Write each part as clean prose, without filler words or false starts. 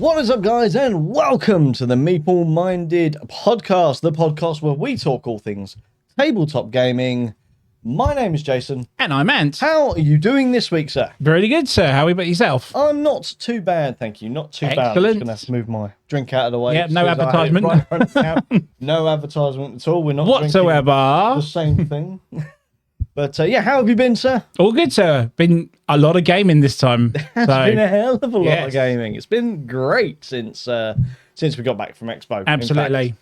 What is up, guys, and welcome to the Meeple Minded Podcast, the podcast where we talk all things tabletop gaming. My name is Jason. And I'm Ant. How are you doing this week, sir? Very good, sir. How about yourself? I'm not too bad, thank you. Not too bad. I'm Excellent. just going to have to move my drink out of the way. Yeah, no advertisement. No advertisement at all. We're not whatsoever. The same thing. But yeah, how have you been, sir? All good, sir. Been a lot of gaming this time. It's been a hell of a lot Yes. of gaming. It's been great since we got back from Expo. Absolutely.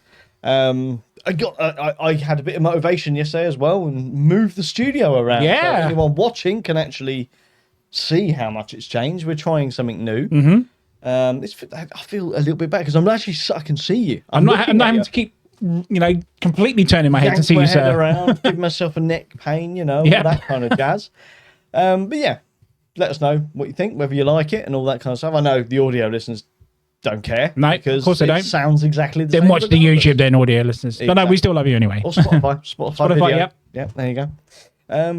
I had a bit of motivation yesterday as well and moved the studio around. Yeah. So anyone watching can actually see how much it's changed. We're trying something new. Mm-hmm. I feel a little bit better because I can see you. I'm not having to keep, completely turning my head to see you, sir. Around, give myself a neck pain, all that kind of jazz. But yeah, let us know what you think, whether you like it and all that kind of stuff. I know the audio listeners don't care. No, because of course they don't. Sounds exactly the same. Then watch the YouTube, then audio listeners. Exactly. But no, we still love you anyway. Or Spotify video. Yep. Yep, there you go.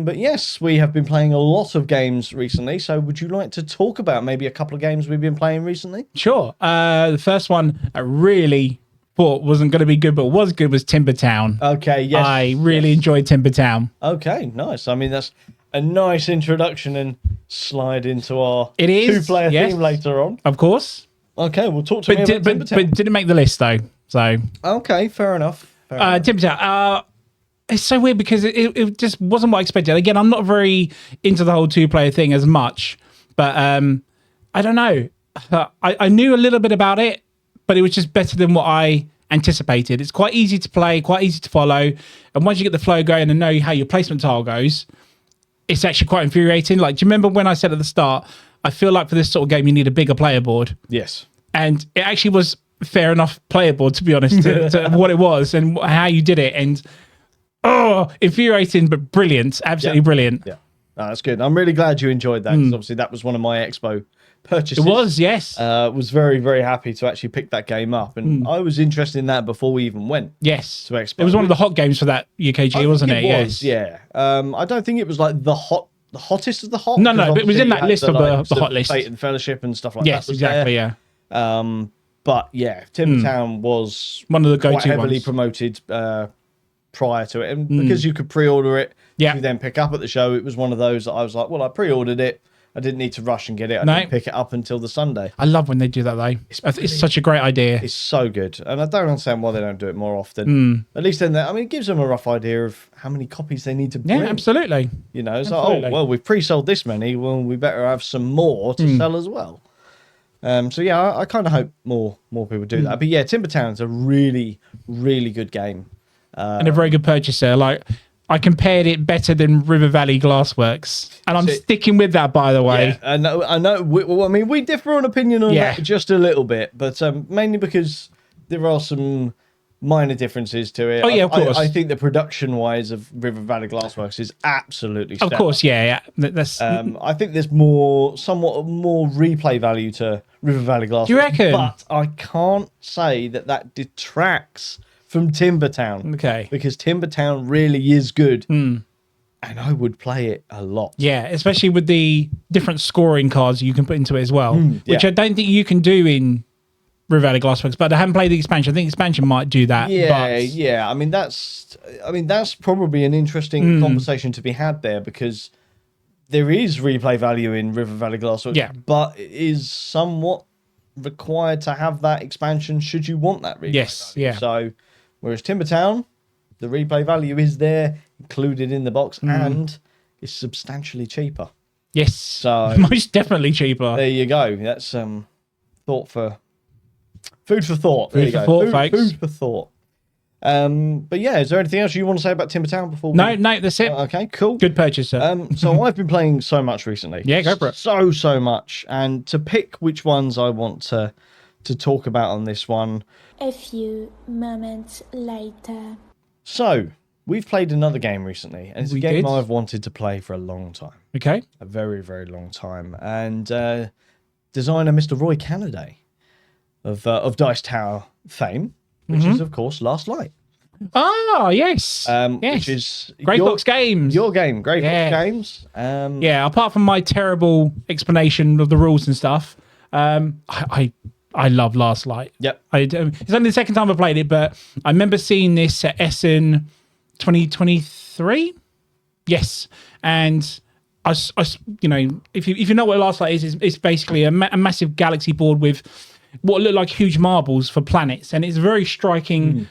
But yes, we have been playing a lot of games recently. So would you like to talk about maybe a couple of games we've been playing recently? Sure. The first one I really thought wasn't going to be good, but was good, was Timber Town. Okay, yes. I really enjoyed Timber Town. Okay, nice. I mean, that's a nice introduction and slide into our It is, two-player yes. theme later on. Of course. Okay, we'll talk to me about Timber Town. But didn't make the list, though. So Okay, fair enough. Timber Town. It's so weird because it just wasn't what I expected. Again, I'm not very into the whole two-player thing as much, but I don't know. I knew a little bit about it, but it was just better than what I anticipated. It's quite easy to play, quite easy to follow, and once you get the flow going and know how your placement tile goes, it's actually quite infuriating. Like, do you remember when I said at the start, I feel like for this sort of game, you need a bigger player board? Yes. And it actually was fair enough player board, to be honest, to what it was and how you did it. And infuriating, but brilliant. Absolutely brilliant. Yeah. No, that's good. I'm really glad you enjoyed that because obviously that was one of my Expo purchases. It was, yes. Was very, very happy to actually pick that game up. And I was interested in that before we even went. Yes. To Expo. It was one of the hot games for that UKG, wasn't it? Yes. Yeah. I don't think it was like the hottest of the hot. No, but it was in that list of the hot list. Fate and Fellowship and stuff like that. Yes, exactly, there. yeah. But yeah, Timber Town was one of the quite go-to heavily ones. Promoted prior to it. And because you could pre-order it, Yeah. you then pick up at the show, it was one of those that I was like, well, I pre-ordered it. I didn't need to rush and get it. I didn't pick it up until the Sunday. I love when they do that, though. It's such a great idea. It's so good. And I don't understand why they don't do it more often. At least then, it gives them a rough idea of how many copies they need to bring. Yeah, absolutely. It's like, Absolutely. well, we've pre-sold this many. Well, we better have some more to sell as well. So yeah, I kind of hope more people do that. But yeah, Timber Town's a really, really good game. And a very good purchaser. Like, I compared it better than River Valley Glassworks. And I'm sticking with that, by the way. Yeah, I know. We differ on opinion on that just a little bit, but mainly because there are some minor differences to it. Oh, yeah, of course. I think the production-wise of River Valley Glassworks is absolutely stellar. Of course, yeah. That's. I think there's somewhat more replay value to River Valley Glassworks. Do you reckon? But I can't say that detracts from Timber Town. Okay. Because Timber Town really is good. And I would play it a lot. Yeah, especially with the different scoring cards you can put into it as well, which yeah. I don't think you can do in River Valley Glassworks, but I haven't played the expansion. I think expansion might do that. Yeah. That's probably an interesting conversation to be had there because there is replay value in River Valley Glassworks, but it is somewhat required to have that expansion should you want that replay value. So, whereas Timber Town, the replay value is there, included in the box, and is substantially cheaper. Yes, so most definitely cheaper. There you go. That's food for thought. Food for thought, folks. Food for thought. But yeah, is there anything else you want to say about Timber Town before? No, that's it. Okay, cool. Good purchase, sir. So I've been playing so much recently. Yeah, go for it. So much, and to pick which ones I want to talk about on this one. A few moments later. So we've played another game recently, and it's a game I've wanted to play for a long time. Okay. A very, very long time. And designer Mr. Roy Cannaday of Dice Tower fame, which is, of course, Last Light. Oh, yes. Which is Grey Fox Games. Your game, Grey Fox Games. Apart from my terrible explanation of the rules and stuff, I I love Last Light. Yep. It's only the second time I played it, but I remember seeing this at Essen 2023. Yes, and you know, if you know what Last Light is, it's basically a massive galaxy board with what look like huge marbles for planets, and it's a very striking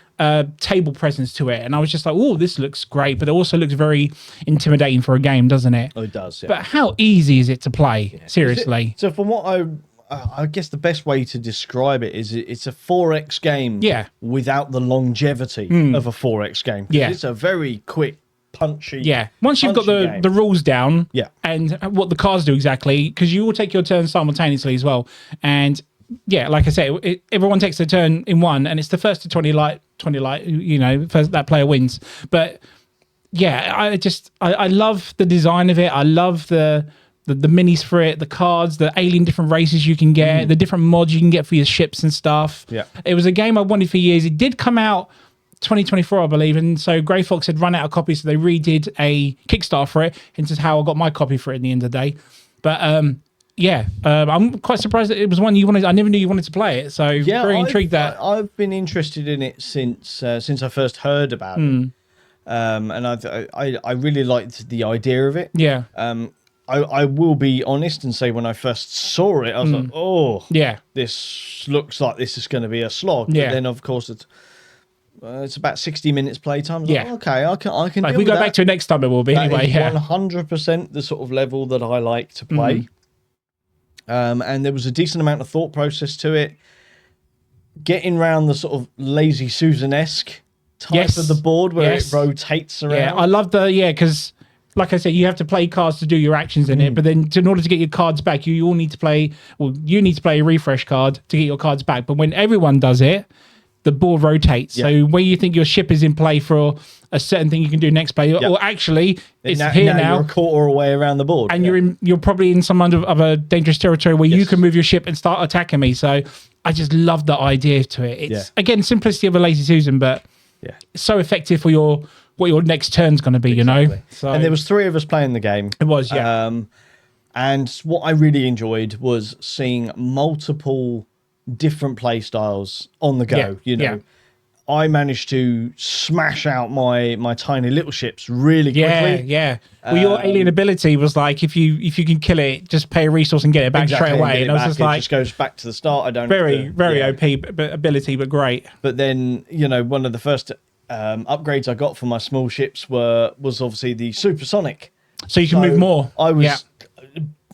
table presence to it. And I was just like, oh, this looks great, but it also looks very intimidating for a game, doesn't it? Oh, it does. Yeah. But how easy is it to play? Yeah. Seriously. So from what I guess the best way to describe it is it's a 4X game. Yeah. Without the longevity of a 4X game. Yeah. It's a very quick, punchy. Yeah. Once you've got the rules down. Yeah. And what the cards do exactly, because you all take your turn simultaneously as well, and yeah, like I say, everyone takes their turn in one, and it's the first to 20 light, you know, first that player wins. But yeah, I love the design of it. I love the minis for it, the cards, the alien different races you can get, the different mods you can get for your ships and stuff. Yeah. It was a game I wanted for years. It did come out 2024, I believe, and so Grey Fox had run out of copies, so they redid a Kickstarter for it, and this is how I got my copy for it at the end of the day. But I'm quite surprised that it was one you wanted. I never knew you wanted to play it, so very intrigued that I've been interested in it since I first heard about it, and I really liked the idea of it. Yeah. I will be honest and say when I first saw it, I was like, oh, yeah, this looks like this is going to be a slog. Yeah. But then of course it's about 60 minutes playtime. Yeah. Like, okay, I can. If we go back to it next time, it will be that anyway. is Yeah. 100% the sort of level that I like to play. And there was a decent amount of thought process to it. Getting around the sort of Lazy Susan-esque type of the board where it rotates around. Yeah, I love because like I said, you have to play cards to do your actions in it, but then in order to get your cards back, you all need to play, you need to play a refresh card to get your cards back. But when everyone does it, the board rotates. Yeah. So when you think your ship is in play for a certain thing you can do next play, or actually it's here now. You're a quarter away around the board. And you're probably in some of a dangerous territory where you can move your ship and start attacking me. So I just love the idea to it. It's again, simplicity of a Lazy Susan, but so effective for what your next turn's going to be, you know? So, and there was 3 of us playing the game. It was, and what I really enjoyed was seeing multiple different play styles on the go. You know, I managed to smash out my tiny little ships really quickly. Well, your alien ability was like if you can kill it, just pay a resource and get it back straight away. And I was just like, it just goes back to the start. I don't very OP ability, but great. But then one of the first upgrades I got for my small ships was obviously the supersonic. So you can move more. I was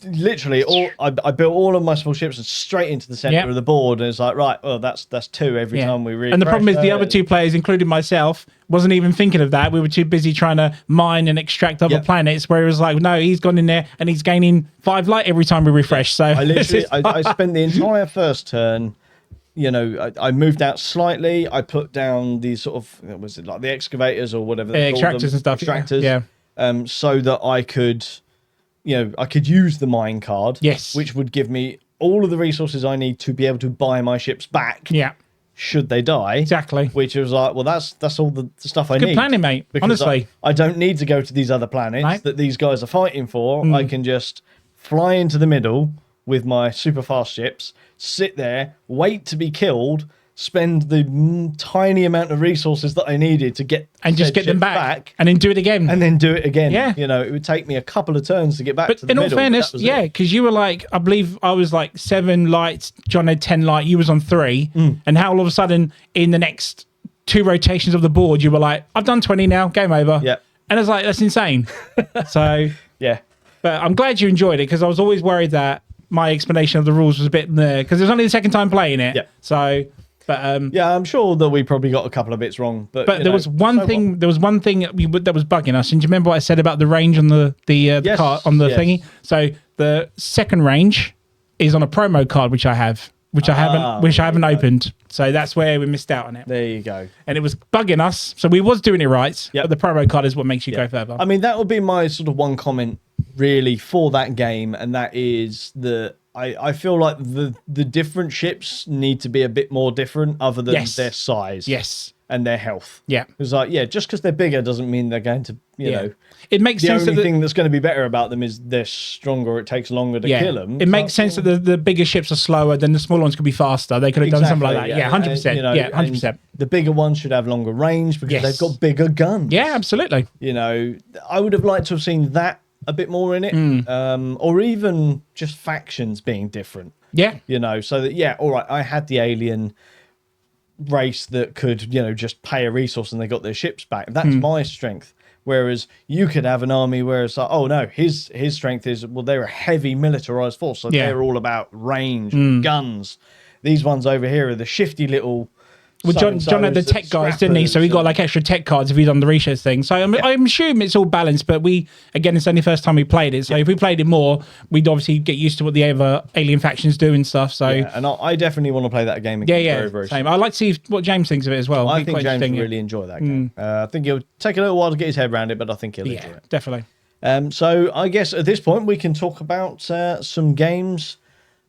literally I built all of my small ships and straight into the center of the board, and it's like, right, well, that's 2 every time we read. And the problem is the other 2 players, including myself, wasn't even thinking of that. We were too busy trying to mine and extract other planets, where it was like, no, he's gone in there and he's gaining 5 light every time we refresh. So I literally I spent the entire first turn, I moved out slightly. I put down these sort of, was it like the excavators or whatever they call them? Extractors and stuff. Extractors. So that I could use the mine card, which would give me all of the resources I need to be able to buy my ships back. Yeah. Should they die? Exactly. Which was like, well, that's all the stuff I need. Good planning, mate. Honestly, I don't need to go to these other planets that these guys are fighting for. I can just fly into the middle with my super fast ships, sit there, wait to be killed, spend the tiny amount of resources that I needed to get them back, and then do it again. Yeah, it would take me a couple of turns to get back to the middle. But in all fairness, because you were like, I believe I was like 7 lights, John had 10 light, you was on 3, and how all of a sudden in the next 2 rotations of the board, you were like, I've done 20 now, game over. Yeah, and I was like, that's insane. So but I'm glad you enjoyed it, because I was always worried that my explanation of the rules was a bit there, because it was only the second time playing it. Yeah. So. But I'm sure that we probably got a couple of bits wrong. But there was one thing. There was one thing that was bugging us. And do you remember what I said about the range on the card on the thingy? So the second range is on a promo card, which I haven't opened. So that's where we missed out on it. There you go. And it was bugging us. So we was doing it right. But the promo card is what makes you go further. I mean, that would be my sort of one comment really for that game, and that is I feel like the different ships need to be a bit more different other than their size. Yes. and their health. Yeah. It's like, just because they're bigger doesn't mean they're going to, you know. It makes the sense. only thing that's going to be better about them is they're stronger. It takes longer to kill them. It makes sense that the bigger ships are slower, then the smaller ones could be faster. They could have done something like that. Yeah, 100%. You know, 100%. The bigger ones should have longer range because they've got bigger guns. Yeah, absolutely. You know, I would have liked to have seen that a bit more in it, or even just factions being different. Yeah. You know, so that, all right, I had the alien race that could, you know, just pay a resource and they got their ships back. That's my strength. Whereas you could have an army where it's like, oh no, his strength is, well, they're a heavy militarized force. So they're all about range, guns. These ones over here are the shifty little... Well, John had the tech guys, didn't he? So he got like extra tech cards if he'd done the reshare thing. So I'm assuming it's all balanced, but again, it's only the first time we played it. So if we played it more, we'd obviously get used to what the other alien factions do and stuff. So and I definitely want to play that game again. Yeah, very, very same. I'd like to see what James thinks of it as well. I think James will really enjoy that game. I think he'll take a little while to get his head around it, but I think he'll enjoy it. Definitely. So I guess at this point we can talk about some games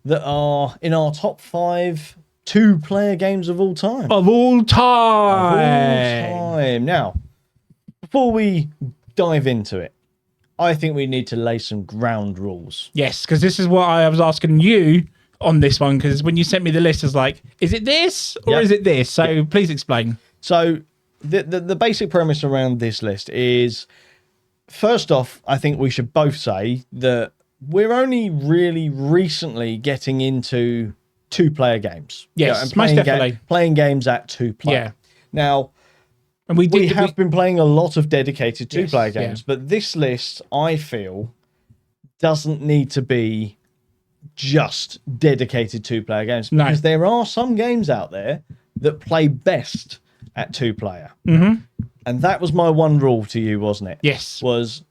that are in our top 5 2-player games of all time. Of all time. Now, before we dive into it, I think we need to lay some ground rules. Yes, because this is what I was asking you on this one, because when you sent me the list, I was like, is it this or is it this? So please explain. So the basic premise around this list is, first off, I think we should both say that we're only really recently getting into 2-player games. Yes, and most definitely. Playing games at 2-player. Yeah. Now, and we have been playing a lot of dedicated 2-player games, but this list, I feel, doesn't need to be just dedicated 2-player games, because there are some games out there that play best at 2-player. And that was my one rule to you, wasn't it? Yes. Was,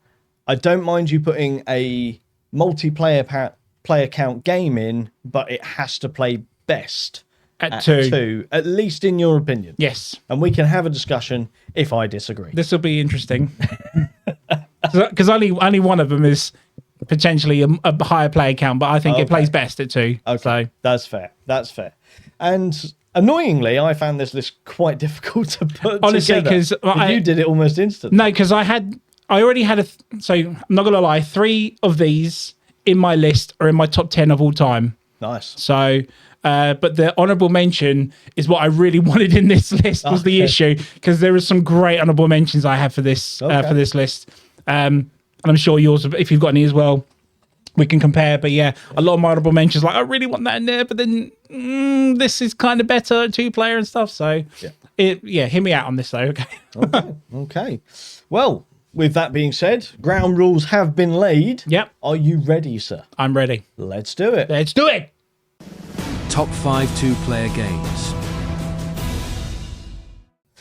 I don't mind you putting a multiplayer player count game in, but it has to play best at 2, at least in your opinion. Yes. And we can have a discussion if I disagree. This will be interesting. Because only one of them is potentially a higher player count, but I think it plays best at 2. Okay. So. That's fair. And annoyingly, I found this list quite difficult to put honestly, together. because you did it almost instantly. No, because I already had so I'm not going to lie, 3 of these in my list are in my top 10 of all time. Nice. So, but the honorable mention is what I really wanted in this list was the issue, because there are some great honorable mentions I have for this list. And I'm sure yours, if you've got any as well, we can compare. But yeah, a lot of my honorable mentions, like I really want that in there, but then this is kind of better at 2-player and stuff. So hear me out on this though. Okay. Well, with that being said, ground rules have been laid. Yep. Are you ready, sir? I'm ready. Let's do it. Let's do it. Top 5 2-player games.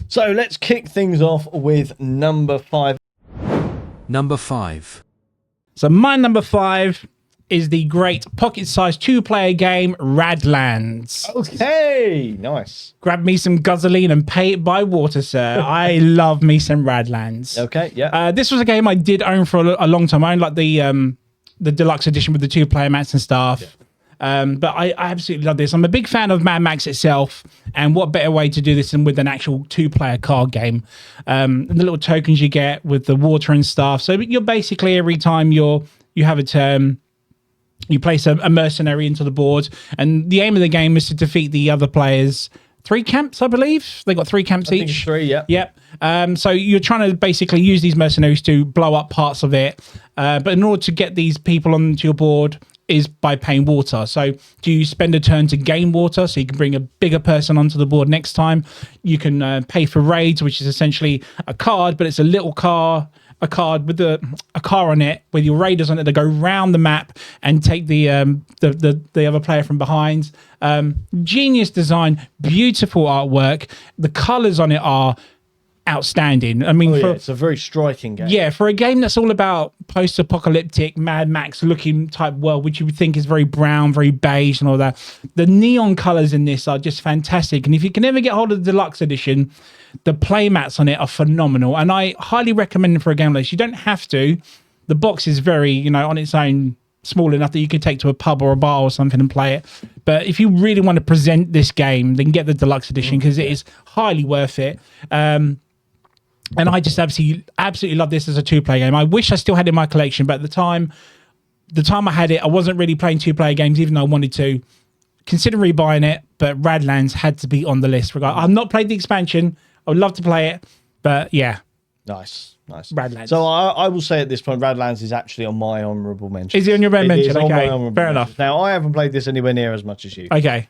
So let's kick things off with number 5. Number 5. So my number 5 is the great pocket-sized 2-player game Radlands. Okay, nice. Grab me some gasoline and pay it by water, sir. I love me some Radlands. Okay, yeah. This was a game I did own for a long time. I owned like the deluxe edition with the 2-player mats and stuff. Yeah. But I absolutely love this. I'm a big fan of Mad Max itself, and what better way to do this than with an actual 2-player card game. And the little tokens you get with the water and stuff. So you're basically, every time you have a turn, you place a mercenary into the board, and the aim of the game is to defeat the other players' 3 camps, I believe. They got 3 camps each. I think it's 3, yeah. Yep. So you're trying to basically use these mercenaries to blow up parts of it. But in order to get these people onto your board is by paying water. So do you spend a turn to gain water so you can bring a bigger person onto the board next time? You can pay for raids, which is essentially a card, but it's a little car. A card with a car on it with your raiders on it that go round the map and take the other player from behind. Genius design, beautiful artwork. The colors on it are outstanding. I mean, it's a very striking game. Yeah, for a game that's all about post-apocalyptic Mad Max looking type world, which you would think is very brown, very beige and all that. The neon colors in this are just fantastic. And if you can ever get hold of the deluxe edition, the play mats on it are phenomenal. And I highly recommend it for a game like this. You don't have to. The box is very, on its own small enough that you could take to a pub or a bar or something and play it. But if you really want to present this game, then get the deluxe edition because it is highly worth it. And I just absolutely love this as a 2-player game. I wish I still had it in my collection, but at the time I had it, I wasn't really playing 2-player games, even though I wanted to. Consider rebuying it, but Radlands had to be on the list. I've not played the expansion. I would love to play it, but yeah. Nice. Radlands. So I will say at this point, Radlands is actually on my honourable mention. Is it on your mention? Okay, fair enough. Now, I haven't played this anywhere near as much as you. Okay.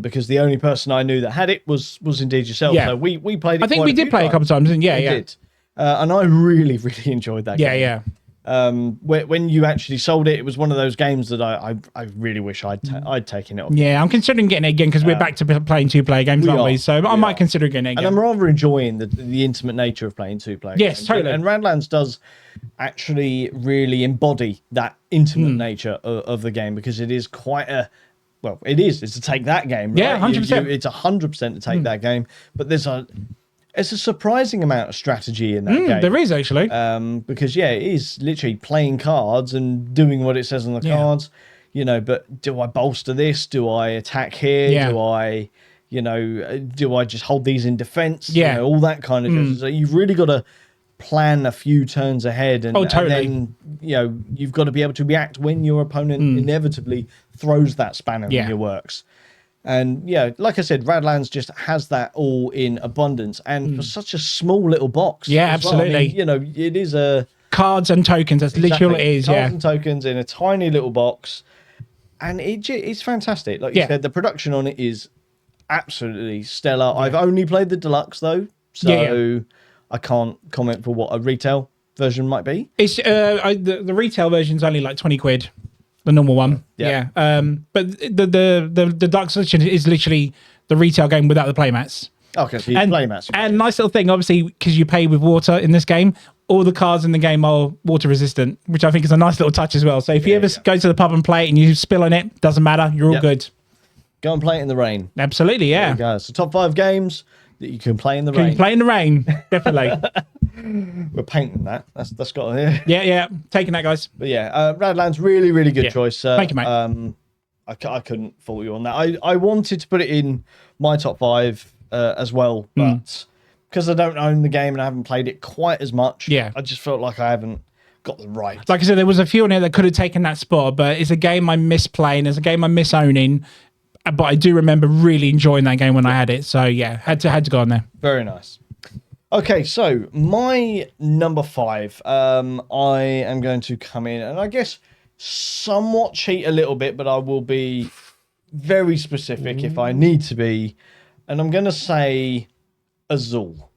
Because the only person I knew that had it was indeed yourself. Yeah. So we played it. I think we did play a couple of times, didn't we? Yeah, we did. And I really, really enjoyed that game. Yeah. When you actually sold it, it was one of those games that I really wish I'd taken it off. Yeah, I'm considering getting it again because we're back to playing 2-player games, aren't we? So I might consider getting it again. And I'm rather enjoying the intimate nature of playing 2-player games. Yes, totally. And Radlands does actually really embody that intimate nature of the game because it is quite a... Well, it's a take that game, right? Yeah, 100%. It's 100% to take that game, but there's a surprising amount of strategy in that game. There is actually. Because it is literally playing cards and doing what it says on the cards. But do I bolster this? Do I attack here? Yeah. Do I just hold these in defense? Yeah. All that kind of stuff. So you've really got to plan a few turns ahead and, totally. and then you've got to be able to react when your opponent inevitably throws that spanner in your works. And like I said, Radlands just has that all in abundance, and for such a small little box. Yeah, absolutely. Well. I mean, it is a cards and tokens. That's literally what it is. Cards and tokens in a tiny little box, and it's fantastic. Like you said, the production on it is absolutely stellar. Yeah. I've only played the deluxe though, so I can't comment for what a retail version might be. It's the retail version's only like 20 quid. The normal one, yeah. But the deluxe edition is literally the retail game without the playmats. Okay, so you playmats. And nice little thing, obviously, because you pay with water in this game, all the cards in the game are water resistant, which I think is a nice little touch as well. So if you ever go to the pub and play it and you spill on it, doesn't matter, you're all good. Go and play it in the rain. Absolutely, yeah. There you go. So top 5 games that you can play in the rain. You can play in the rain, definitely. We're painting that. That's got it. Yeah. Taking that, guys. But Radlands, really, really good choice. Thank you, mate. I couldn't fault you on that. I wanted to put it in my top 5 as well, but because I don't own the game and I haven't played it quite as much, I just felt like I haven't got the right. Like I said, there was a few in there that could have taken that spot, but it's a game I miss playing. It's a game I miss owning. But I do remember really enjoying that game when I had it. So had to go on there. Very nice. Okay, so my number 5, I am going to come in and I guess somewhat cheat a little bit, but I will be very specific if I need to be. And I'm going to say Azul.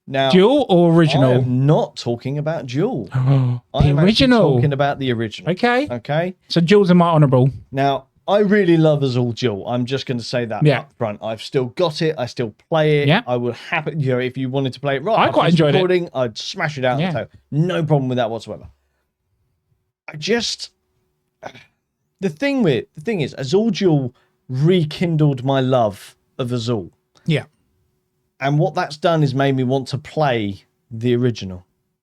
Now, Dual or original? I'm not talking about Dual. The I'm original. talking about the original. Okay. So Dual's in my honourable. Now, I really love Azul Dual. I'm just going to say that up front. I've still got it. I still play it. Yeah. I would happy, if you wanted to play it right. I quite enjoyed it. I'd smash it out the toe. No problem with that whatsoever. The thing is, Azul Dual rekindled my love of Azul. Yeah. And what that's done is made me want to play the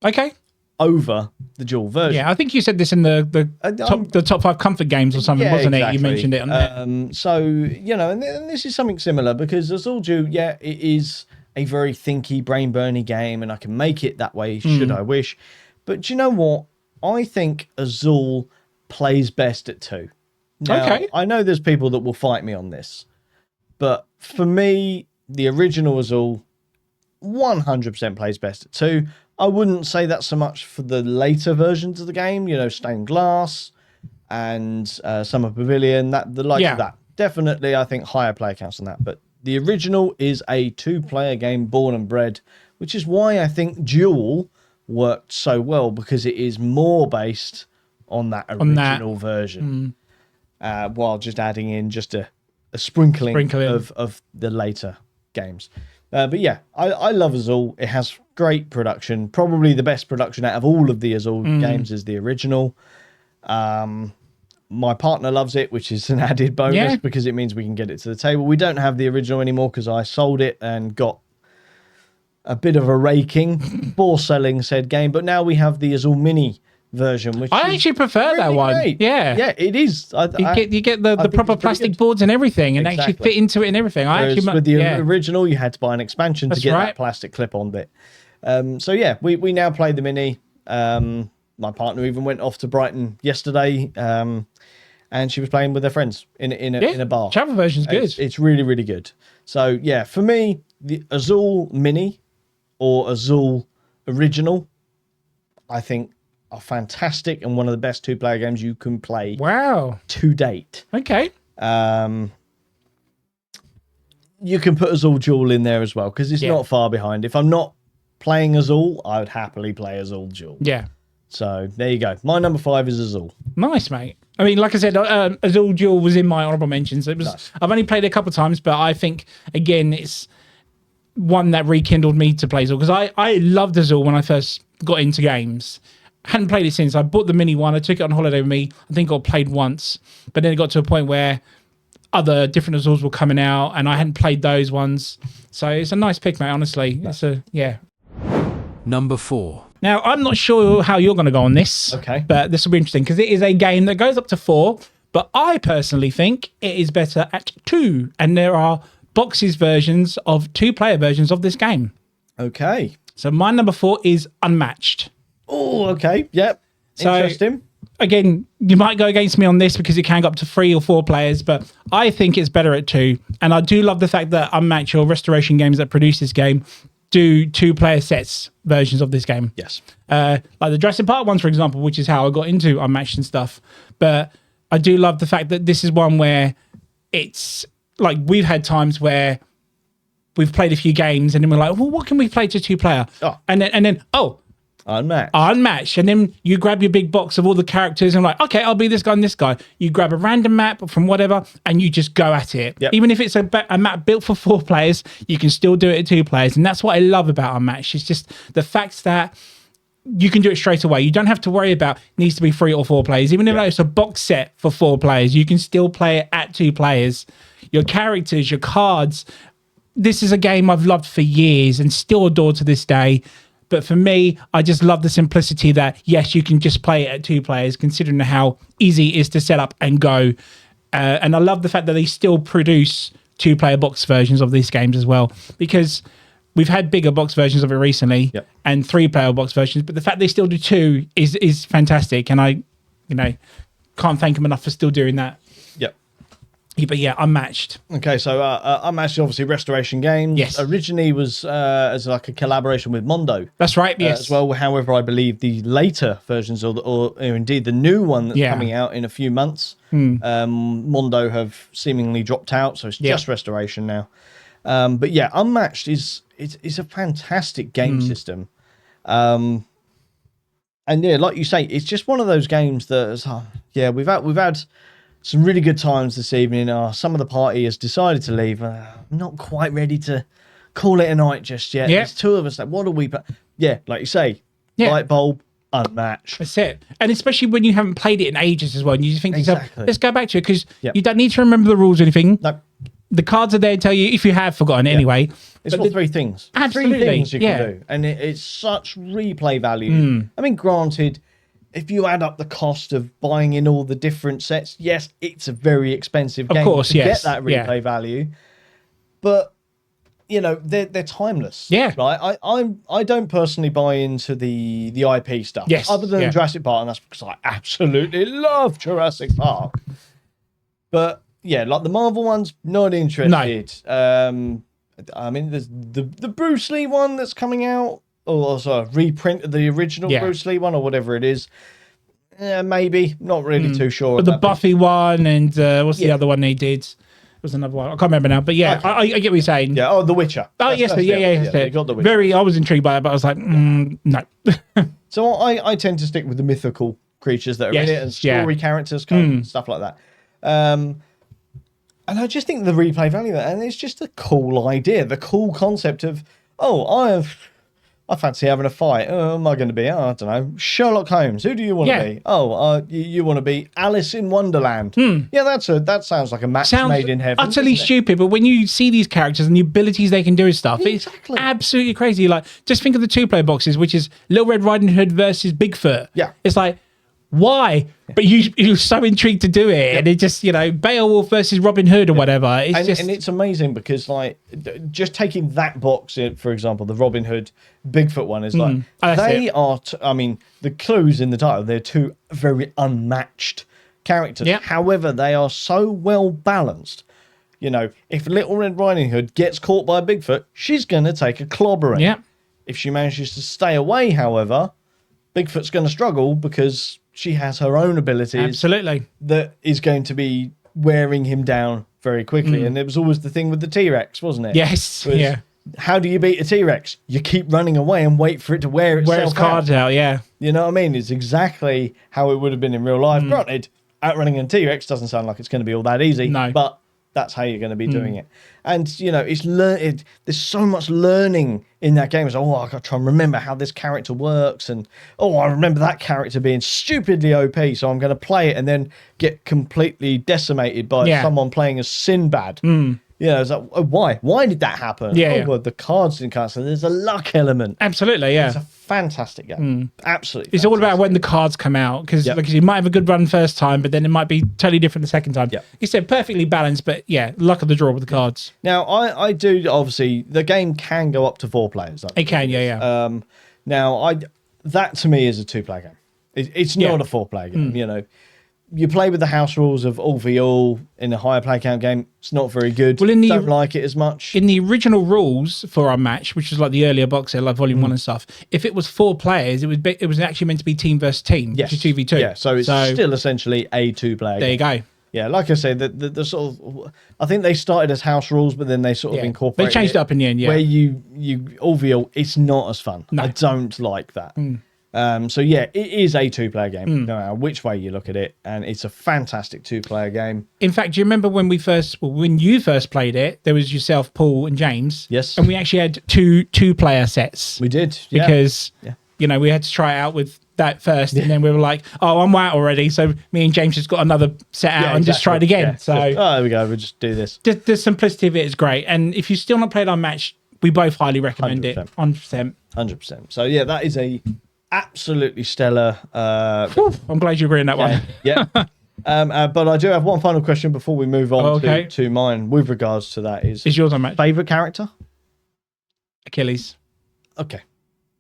Okay. over the dual version. Yeah, I think you said this in the top 5 comfort games or something, wasn't it? You mentioned it on there. So, and this is something similar because Azul Dual, it is a very thinky, brain-burny game, and I can make it that way should I wish. But do you know what? I think Azul plays best at 2. Now, I know there's people that will fight me on this, but for me, the original Azul 100% plays best at 2. I wouldn't say that so much for the later versions of the game, Stained Glass and Summer Pavilion, of that. Definitely, I think higher player counts than that. But the original is a 2-player game born and bred, which is why I think Dual worked so well, because it is more based on that original version, while just adding in just a sprinkling of the later games. But I love Azul. It has great production. Probably the best production out of all of the Azul games is the original. My partner loves it, which is an added bonus because it means we can get it to the table. We don't have the original anymore because I sold it and got a bit of a raking for selling said game. But now we have the Azul Mini version, which I actually prefer really that one. great. Yeah, it is. you get the think proper it's pretty plastic good. boards and everything, and actually Exactly. fit into it and everything. Whereas with the original, you had to buy an expansion to get that plastic clip-on bit. So yeah, we now play the mini. My partner even went off to Brighton yesterday, and she was playing with her friends in a bar. Travel version's good. It's really, really good. So yeah, for me, the Azul Mini or Azul Original, I think, are fantastic and one of the best 2-player games you can play. Wow. To date. Okay. You can put Azul Duel in there as well because it's not far behind. If I'm not playing Azul, I would happily play Azul Duel. Yeah. So there you go. My number 5 is Azul. Nice, mate. I mean, like I said, Azul Duel was in my honorable mentions. It was. Nice. I've only played it a couple of times, but I think again, it's one that rekindled me to play Azul because I loved Azul when I first got into games. Hadn't played it since. I bought the mini one. I took it on holiday with me. I think I played once, but then it got to a point where other different Azuls were coming out, and I hadn't played those ones. So it's a nice pick, mate. Honestly, it's Number 4. Now, I'm not sure how you're going to go on this. Okay. But this will be interesting because it is a game that goes up to 4, but I personally think it is better at 2. And there are boxes versions of 2-player versions of this game. Okay. So my number 4 is Unmatched. Oh, okay. Yep. So, interesting. Again, you might go against me on this because it can go up to 3 or 4 players, but I think it's better at 2. And I do love the fact that Unmatched or Restoration Games that produce this game do 2-player sets versions of this game. Yes. Like the Jurassic Park ones, for example, which is how I got into Unmatched and stuff. But I do love the fact that this is one where it's like we've had times where we've played a few games and then we're like, well, what can we play to 2-player? Oh. And then Unmatched. And then you grab your big box of all the characters and like, okay, I'll be this guy and this guy. You grab a random map from whatever and you just go at it. Yep. Even if it's a map built for 4 players, you can still do it at 2 players. And that's what I love about Unmatched. It's just the fact that you can do it straight away. You don't have to worry about it needs to be 3 or 4 players. Even if it's a box set for 4 players, you can still play it at 2 players. Your characters, your cards. This is a game I've loved for years and still adore to this day. But for me, I just love the simplicity that, yes, you can just play it at 2 players, considering how easy it is to set up and go. And I love the fact that they still produce 2-player box versions of these games as well, because we've had bigger box versions of it recently and 3-player box versions, but the fact they still do 2 is fantastic. And I, can't thank them enough for still doing that. Yep. But yeah, Unmatched. Okay, so Unmatched, obviously Restoration Games. Yes. Originally was as like a collaboration with Mondo. That's right, yes. As well, however, I believe the later versions or indeed the new one that's coming out in a few months, Mondo have seemingly dropped out, so it's just Restoration now. But yeah, Unmatched is a fantastic game system. And yeah, like you say, it's just one of those games that is, we've had some really good times this evening. Some of the party has decided to leave. I'm not quite ready to call it a night just yet. There's 2 of us. Like, what do we? Yeah, like you say, light bulb, Unmatched. That's it. And especially when you haven't played it in ages as well, and you just think to yourself, let's go back to it because you don't need to remember the rules or anything. No. The cards are there to tell you if you have forgotten anyway. It's got 3 things. Absolutely. 3 things you can do. And it's such replay value. I mean, granted, if you add up the cost of buying in all the different sets, yes, it's a very expensive game to get that replay value. But, they're timeless. Yeah. Right? I don't personally buy into the IP stuff. Yes. Other than Jurassic Park, and that's because I absolutely love Jurassic Park. But yeah, like the Marvel ones, not interested. No. I mean, there's the Bruce Lee one that's coming out. Or a reprint of the original Bruce Lee one or whatever it is. Maybe. Not really too sure. But the Buffy one and what's the other one they did? It was another one. I can't remember now. But yeah, okay. I get what you're saying. Yeah, The Witcher. Yes. They got The Witcher. I was intrigued by it, but I was like, no. So I tend to stick with the mythical creatures that are in it and story characters, kind of stuff like that. And I just think the replay value of it, and it's just a cool idea, the cool concept of, I fancy having a fight. Who am I going to be? I don't know. Sherlock Holmes. Who do you want to be? You want to be Alice in Wonderland. Yeah, that sounds like a match made in heaven. Utterly stupid, but when you see these characters and the abilities they can do and stuff, it's absolutely crazy. Like, just think of the 2-player boxes, which is Little Red Riding Hood versus Bigfoot. Yeah. It's like, Why? But you're so intrigued to do it, and it just Beowulf versus Robin Hood or whatever. It's and it's amazing because just taking that box, for example, the Robin Hood Bigfoot one is they are. The clues in the title, they're two very unmatched characters. Yep. However, they are so well balanced. If Little Red Riding Hood gets caught by a Bigfoot, she's going to take a clobbering. Yeah. If she manages to stay away, however, Bigfoot's going to struggle because she has her own abilities. Absolutely. That is going to be wearing him down very quickly. And it was always the thing with the T-Rex, wasn't it? Yes. Yeah. How do you beat a T-Rex? You keep running away and wait for it to wear its cards out. Yeah. You know what I mean? It's exactly how it would have been in real life. Granted, outrunning a T-Rex doesn't sound like it's going to be all that easy. No. But that's how you're going to be doing it. And, there's so much learning in that game. It's I got to try and remember how this character works. And, I remember that character being stupidly OP, so I'm going to play it and then get completely decimated by someone playing as Sinbad. It's like, why? Why did that happen? Well, the cards didn't come. So there's a luck element. Absolutely, yeah. It's a fantastic game. Absolutely. It's all about when the cards come out, because you might have a good run first time, but then it might be totally different the second time. It's perfectly balanced, but luck of the draw with the cards. Now, I do, obviously, the game can go up to 4 players. It can, yeah. Now, that to me is a 2-player game. It's not a 4-player game, You play with the house rules of all v all in a higher play count game. It's not very good. Well, don't like it as much. In the original rules for our match, which was like the earlier box set, like Volume 1 and stuff, if it was 4 players, it was actually meant to be team versus team, which is 2v2. Yeah, so it's still essentially a 2-player game. There you go. Yeah, like I said, the sort of, I think they started as house rules, but then they sort of incorporated. They changed it up in the end, where you all v all, it's not as fun. No. I don't like that. It is a 2-player game, no matter which way you look at it, and it's a fantastic 2-player game. In fact, do you remember when you first played it, there was yourself, Paul, and James? Yes. And we actually had two player sets. We did, because we had to try it out with that first, and then we were like, "Oh, I'm out already." So me and James just got another set out and just tried again. There we go. We'll just do this. The simplicity of it is great, and if you've still not played our match, we both highly recommend 100%. It. 100%. So that is a absolutely stellar. I'm glad you agree on that one. Yeah. But I do have one final question before we move on to mine with regards to that. Is yours on match? Favorite character? Achilles. Okay.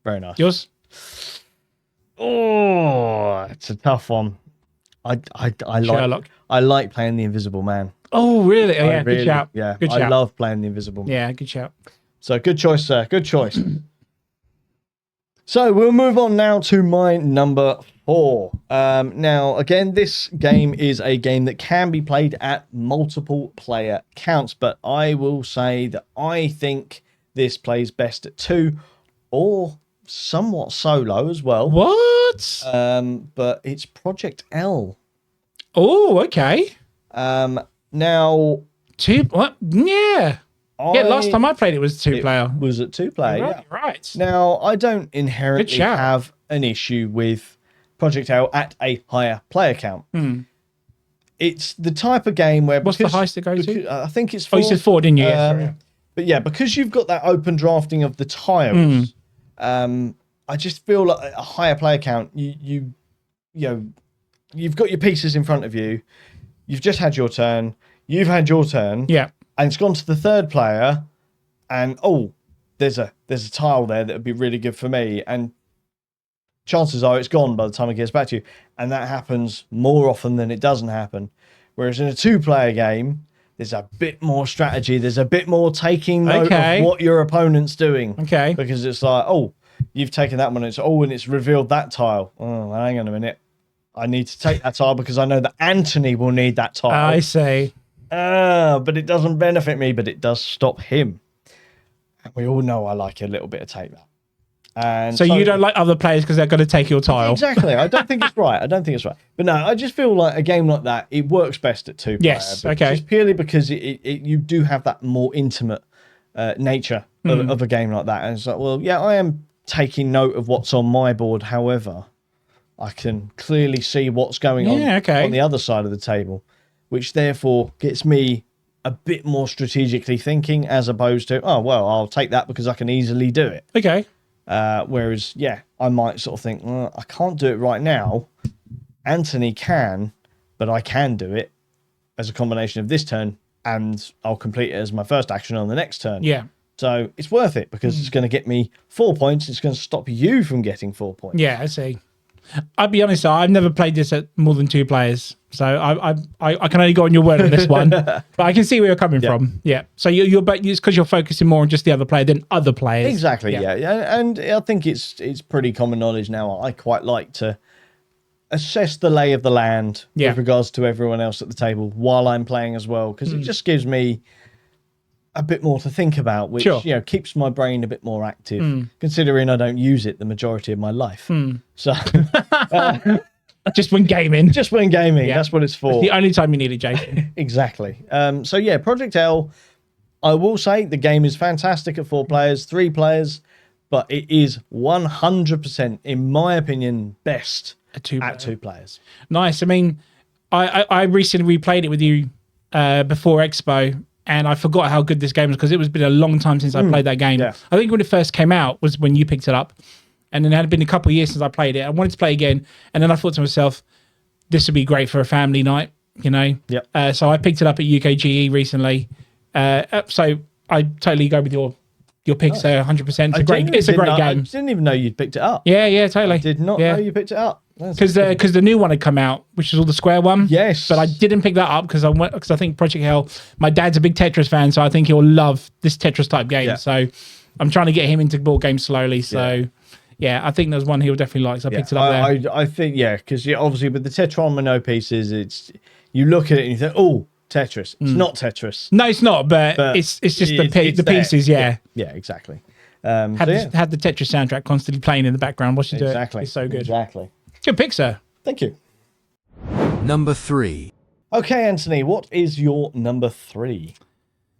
Very nice. Yours? Oh, it's a tough one. I Sherlock. I like playing the Invisible Man. Oh, really? Oh, yeah, really, good shout. Yeah, good shout. I love playing the Invisible Man. Yeah, good shout. So good choice, sir. Good choice. So we'll move on now to my number 4. Now, again, this game is a game that can be played at multiple player counts, but I will say that I think this plays best at 2 or somewhat solo as well. What? But it's Project L. Oh, okay. Now... 2... What? Yeah. Last time I played it was 2-player. It was at 2-player, Right. Now, I don't inherently have an issue with Project L at a higher player count. It's the type of game where... What's the highest it goes to? I think it's 4. Oh, you said 4, didn't you? But because you've got that open drafting of the tiles, I just feel like a higher player count, you've got your pieces in front of you, you've just had your turn, you've had your turn. Yeah. And it's gone to the third player, and there's a tile there that would be really good for me, and chances are it's gone by the time it gets back to you, and that happens more often than it doesn't happen. Whereas in a 2-player game, there's a bit more strategy, there's a bit more taking note of what your opponent's doing. Okay. Because it's like, you've taken that one, and it's revealed that tile. Oh, hang on a minute. I need to take that tile because I know that Anthony will need that tile. I see. But it doesn't benefit me, but it does stop him. And we all know I like a little bit of take that. And so you don't like other players because they're going to take your tile. Exactly. I don't think it's right. But no, I just feel like a game like that, it works best at 2 player. Yes, okay. Just purely because you do have that more intimate nature of a game like that. And it's like, I am taking note of what's on my board. However, I can clearly see what's going on the other side of the table, which therefore gets me a bit more strategically thinking as opposed to, I'll take that because I can easily do it. Okay. Whereas, I might sort of think, I can't do it right now. Anthony can, but I can do it as a combination of this turn, and I'll complete it as my first action on the next turn. Yeah. So it's worth it because it's going to get me 4 points. It's going to stop you from getting 4 points. Yeah, I see. I'll be honest, I've never played this at more than 2 players. So I can only go on your word on this one. But I can see where you're coming from. Yeah. So it's because you're focusing more on just the other player than other players. Exactly, yeah. And I think it's pretty common knowledge now. I quite like to assess the lay of the land with regards to everyone else at the table while I'm playing as well, because it just gives me a bit more to think about, which keeps my brain a bit more active, considering I don't use it the majority of my life. So just when gaming. Just when gaming, that's what it's for. It's the only time you need it, Jason. Exactly. So yeah, Project L, I will say the game is fantastic at 4 players, 3 players, but it is 100%, in my opinion, best at 2 players. Nice. I mean, I recently replayed it with you before Expo, and I forgot how good this game was because it was been a long time since I played that game. Yeah. I think when it first came out was when you picked it up, and then it had been a couple of years since I played it. I wanted to play again, and then I thought to myself, this would be great for a family night, you know? Yep. So I picked it up at UKGE recently. So I totally go with your picks there, 100%. It's a great game. I didn't even know you'd picked it up. Yeah, totally. I did not know you picked it up. Because the new one had come out, which is all the square one. Yes. But I didn't pick that up because I think Project Hell, my dad's a big Tetris fan, so I think he'll love this Tetris type game. Yeah. So I'm trying to get him into board games slowly. So yeah, I think there's one he'll definitely like. So I picked it up there. I think, because obviously with the Tetron pieces, you look at it and you think, oh, Tetris. It's not Tetris. No, it's not, but it's just the pieces, yeah. Yeah, exactly. Had the Tetris soundtrack constantly playing in the background. Watch you do it. It's so good. Exactly. Good pick, sir. Thank you. Number 3. Okay, Anthony, what is your number 3?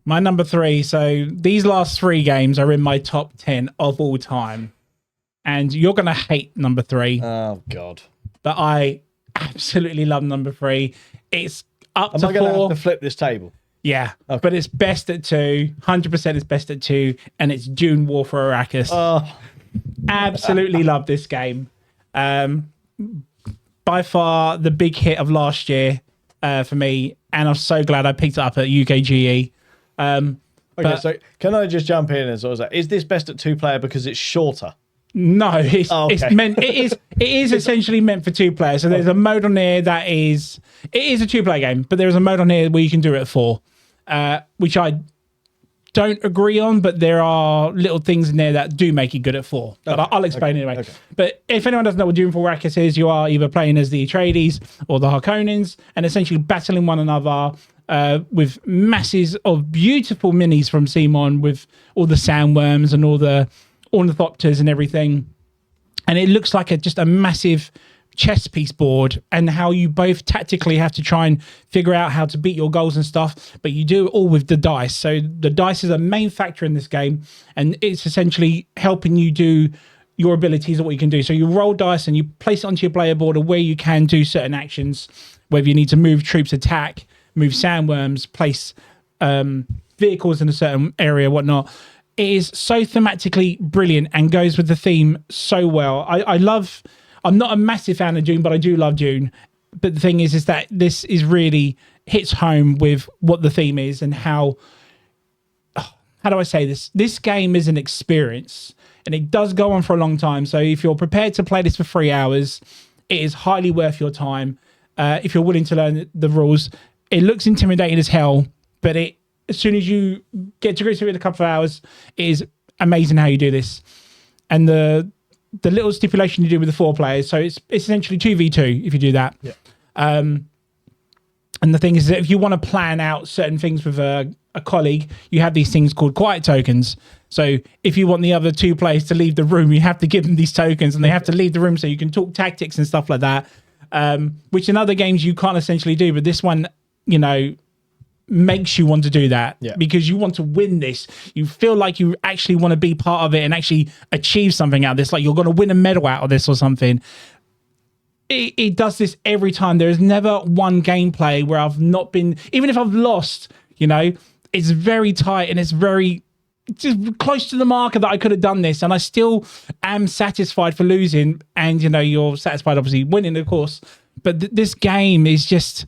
My number 3. So these last 3 games are in my top 10 of all time. And you're going to hate number 3. Oh, God. But I absolutely love number 3. It's up to 4. Am I going to have to flip this table? Yeah. Okay. But it's best at 2. 100% is best at 2. And it's Dune War for Arrakis. Absolutely love this game. By far the big hit of last year for me, and I'm so glad I picked it up at UKGE. So can I just jump in and sort of say, is this best at 2 player because it's shorter? No, it's meant. It is essentially meant for 2 players. So there's a mode on there that is a 2-player game, but there is a mode on here where you can do it at 4, which I don't agree on, but there are little things in there that do make it good at 4. But I'll explain anyway. Okay. But if anyone doesn't know what Dune for Arrakis is, you are either playing as the Atreides or the Harkonnens and essentially battling one another with masses of beautiful minis from Simon with all the sandworms and all the ornithopters and everything. And it looks like just a massive chess piece board, and how you both tactically have to try and figure out how to beat your goals and stuff, but you do it all with the dice. So the dice is a main factor in this game, and it's essentially helping you do your abilities of what you can do. So you roll dice and you place it onto your player board of where you can do certain actions, whether you need to move troops, attack, move sandworms, place vehicles in a certain area, whatnot. It is so thematically brilliant and goes with the theme so well. I'm not a massive fan of Dune, but I do love Dune. But the thing is that this is really hits home with what the theme is and how do I say this? This game is an experience, and it does go on for a long time. So if you're prepared to play this for 3 hours, it is highly worth your time. If you're willing to learn the rules, it looks intimidating as hell, but as soon as you get to grips with it in a couple of hours, it is amazing how you do this. And the little stipulation you do with the 4 players, so it's essentially 2v2 if you do that. Yeah. And the thing is that if you want to plan out certain things with a colleague, you have these things called quiet tokens. So if you want the other 2 players to leave the room, you have to give them these tokens, and they have to leave the room so you can talk tactics and stuff like that, which in other games you can't essentially do. But this one, makes you want to do that because you want to win this. You feel like you actually want to be part of it and actually achieve something out of this, like you're going to win a medal out of this or something. It does this every time. There is never one gameplay where I've not been, even if I've lost, it's very tight and it's very just close to the marker that I could have done this, and I still am satisfied for losing. And you're satisfied obviously winning, of course, But this game is just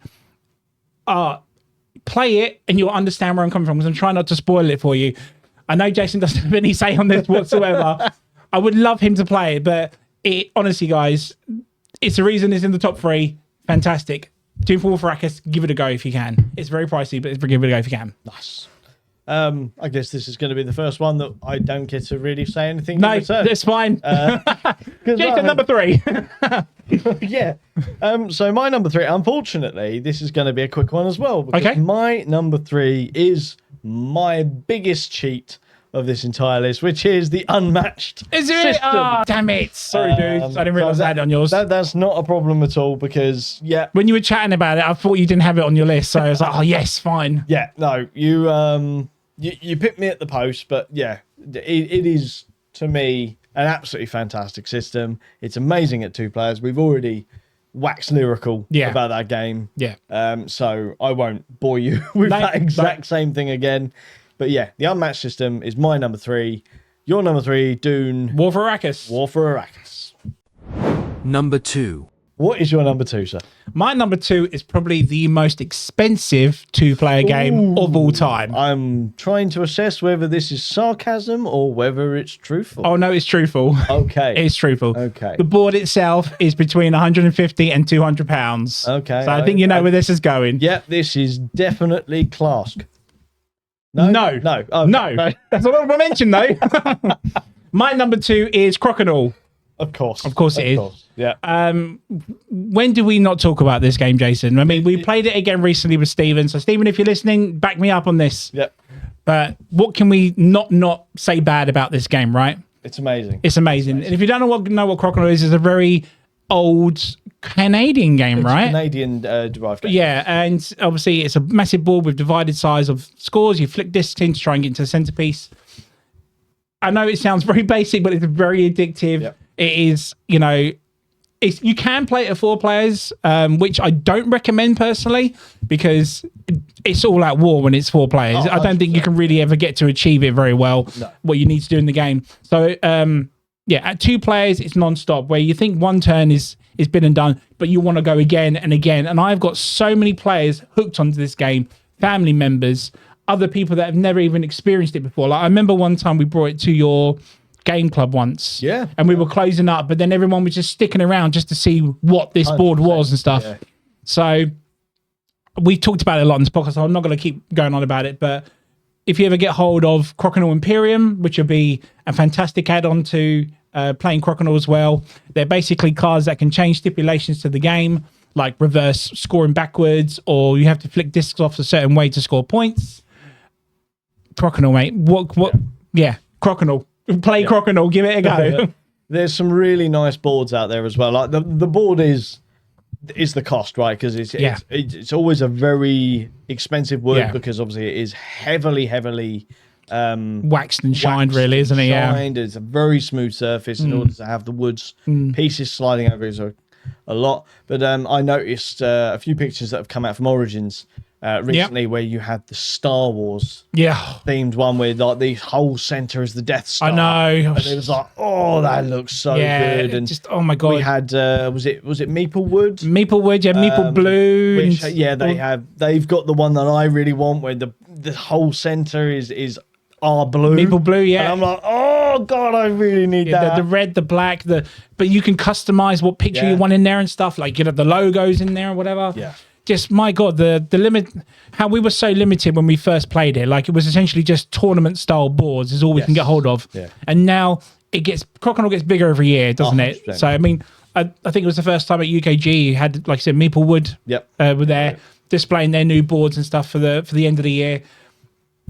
play it and you'll understand where I'm coming from, because I'm trying not to spoil it for you. I know Jason doesn't have any say on this whatsoever. I would love him to play it, but honestly, guys, it's the reason it's in the top 3. Fantastic. Doom for Arrakis, give it a go if you can. It's very pricey, but give it a go if you can. Nice. I guess this is going to be the first one that I don't get to really say anything. No, that's fine. Jason, number 3. Yeah. So my number 3, unfortunately, this is going to be a quick one as well. Because my number 3 is my biggest cheat of this entire list, which is the unmatched system. Oh, damn it. Sorry, dude. I didn't realize I had it on yours. That's not a problem at all, because, when you were chatting about it, I thought you didn't have it on your list. So I was like, oh, yes, fine. Yeah, no, you picked me at the post, but yeah, it is, to me, an absolutely fantastic system. It's amazing at 2 players. We've already waxed lyrical about that game. Yeah. So I won't bore you with that exact same thing again. But yeah, the unmatched system is my number 3. Your number 3, Dune. War for Arrakis. War for Arrakis. Number 2. What is your number 2, sir? My number 2 is probably the most expensive 2-player game of all time. I'm trying to assess whether this is sarcasm or whether it's truthful. Oh, no, it's truthful. Okay. It's truthful. Okay. The board itself is between 150 and 200 pounds. Okay. So I think you know where this is going. Yeah, this is definitely Clask. No. No. Oh, no. That's what I mentioned, though. My number 2 is Crokinole. Of course. Of course it is. Yeah. When do we not talk about this game, Jason? I mean, we played it again recently with Steven. So, Steven, if you're listening, back me up on this. Yep. But what can we not say bad about this game, right? It's amazing. It's amazing. And if you don't know what Crokinole is, it's a very old Canadian game, right? Canadian derived game. Yeah, and obviously it's a massive board with divided size of scores. You flick discs in to try and get into the centerpiece. I know it sounds very basic, but it's very addictive. Yep. It is, you can play it at 4 players, which I don't recommend personally, because it's all out war when it's 4 players. I don't think you can really ever get to achieve it very well, what you need to do in the game. So, at 2 players, it's non-stop, where you think one turn is been and done, but you want to go again and again. And I've got so many players hooked onto this game, family members, other people that have never even experienced it before. Like, I remember one time we brought it to your game club once. Yeah. And we were closing up, but then everyone was just sticking around just to see what this board was and stuff. Yeah. So we talked about it a lot in this podcast, so I'm not going to keep going on about it, but if you ever get hold of Crokinole Imperium, which will be a fantastic add-on to playing Crokinole as well. They're basically cards that can change stipulations to the game, like reverse scoring backwards, or you have to flick discs off a certain way to score points. Crokinole, mate. What? Yeah, Crokinole. Play Crokinole. Give it a go. There's some really nice boards out there as well. Like the board is the cost, right? Because it's always a very expensive wood because obviously it is heavily waxed and shined, really, isn't it? Yeah, it's a very smooth surface in order to have the woods pieces sliding over is a lot. But I noticed a few pictures that have come out from Origins recently where you had the Star Wars themed one where like the whole center is the Death Star. I know. And it was like, oh, that looks so good. And just, oh my God. We had was it Meeplewood? Meeplewood, Meeple Blue. Which, they've got the one that I really want where the whole center is blue. Meeple Blue, yeah. And I'm like, oh God, I really need that. The red, the black, but you can customize what picture you want in there and stuff, like the logos in there or whatever. Yeah. Just, my God, the limit, how we were so limited when we first played it. Like, it was essentially just tournament style boards is all we can get hold of. Yeah. And now Crokinole gets bigger every year, doesn't it? So, I mean, I think it was the first time at UKG had, like I said, Meeplewood were there displaying their new boards and stuff for the end of the year.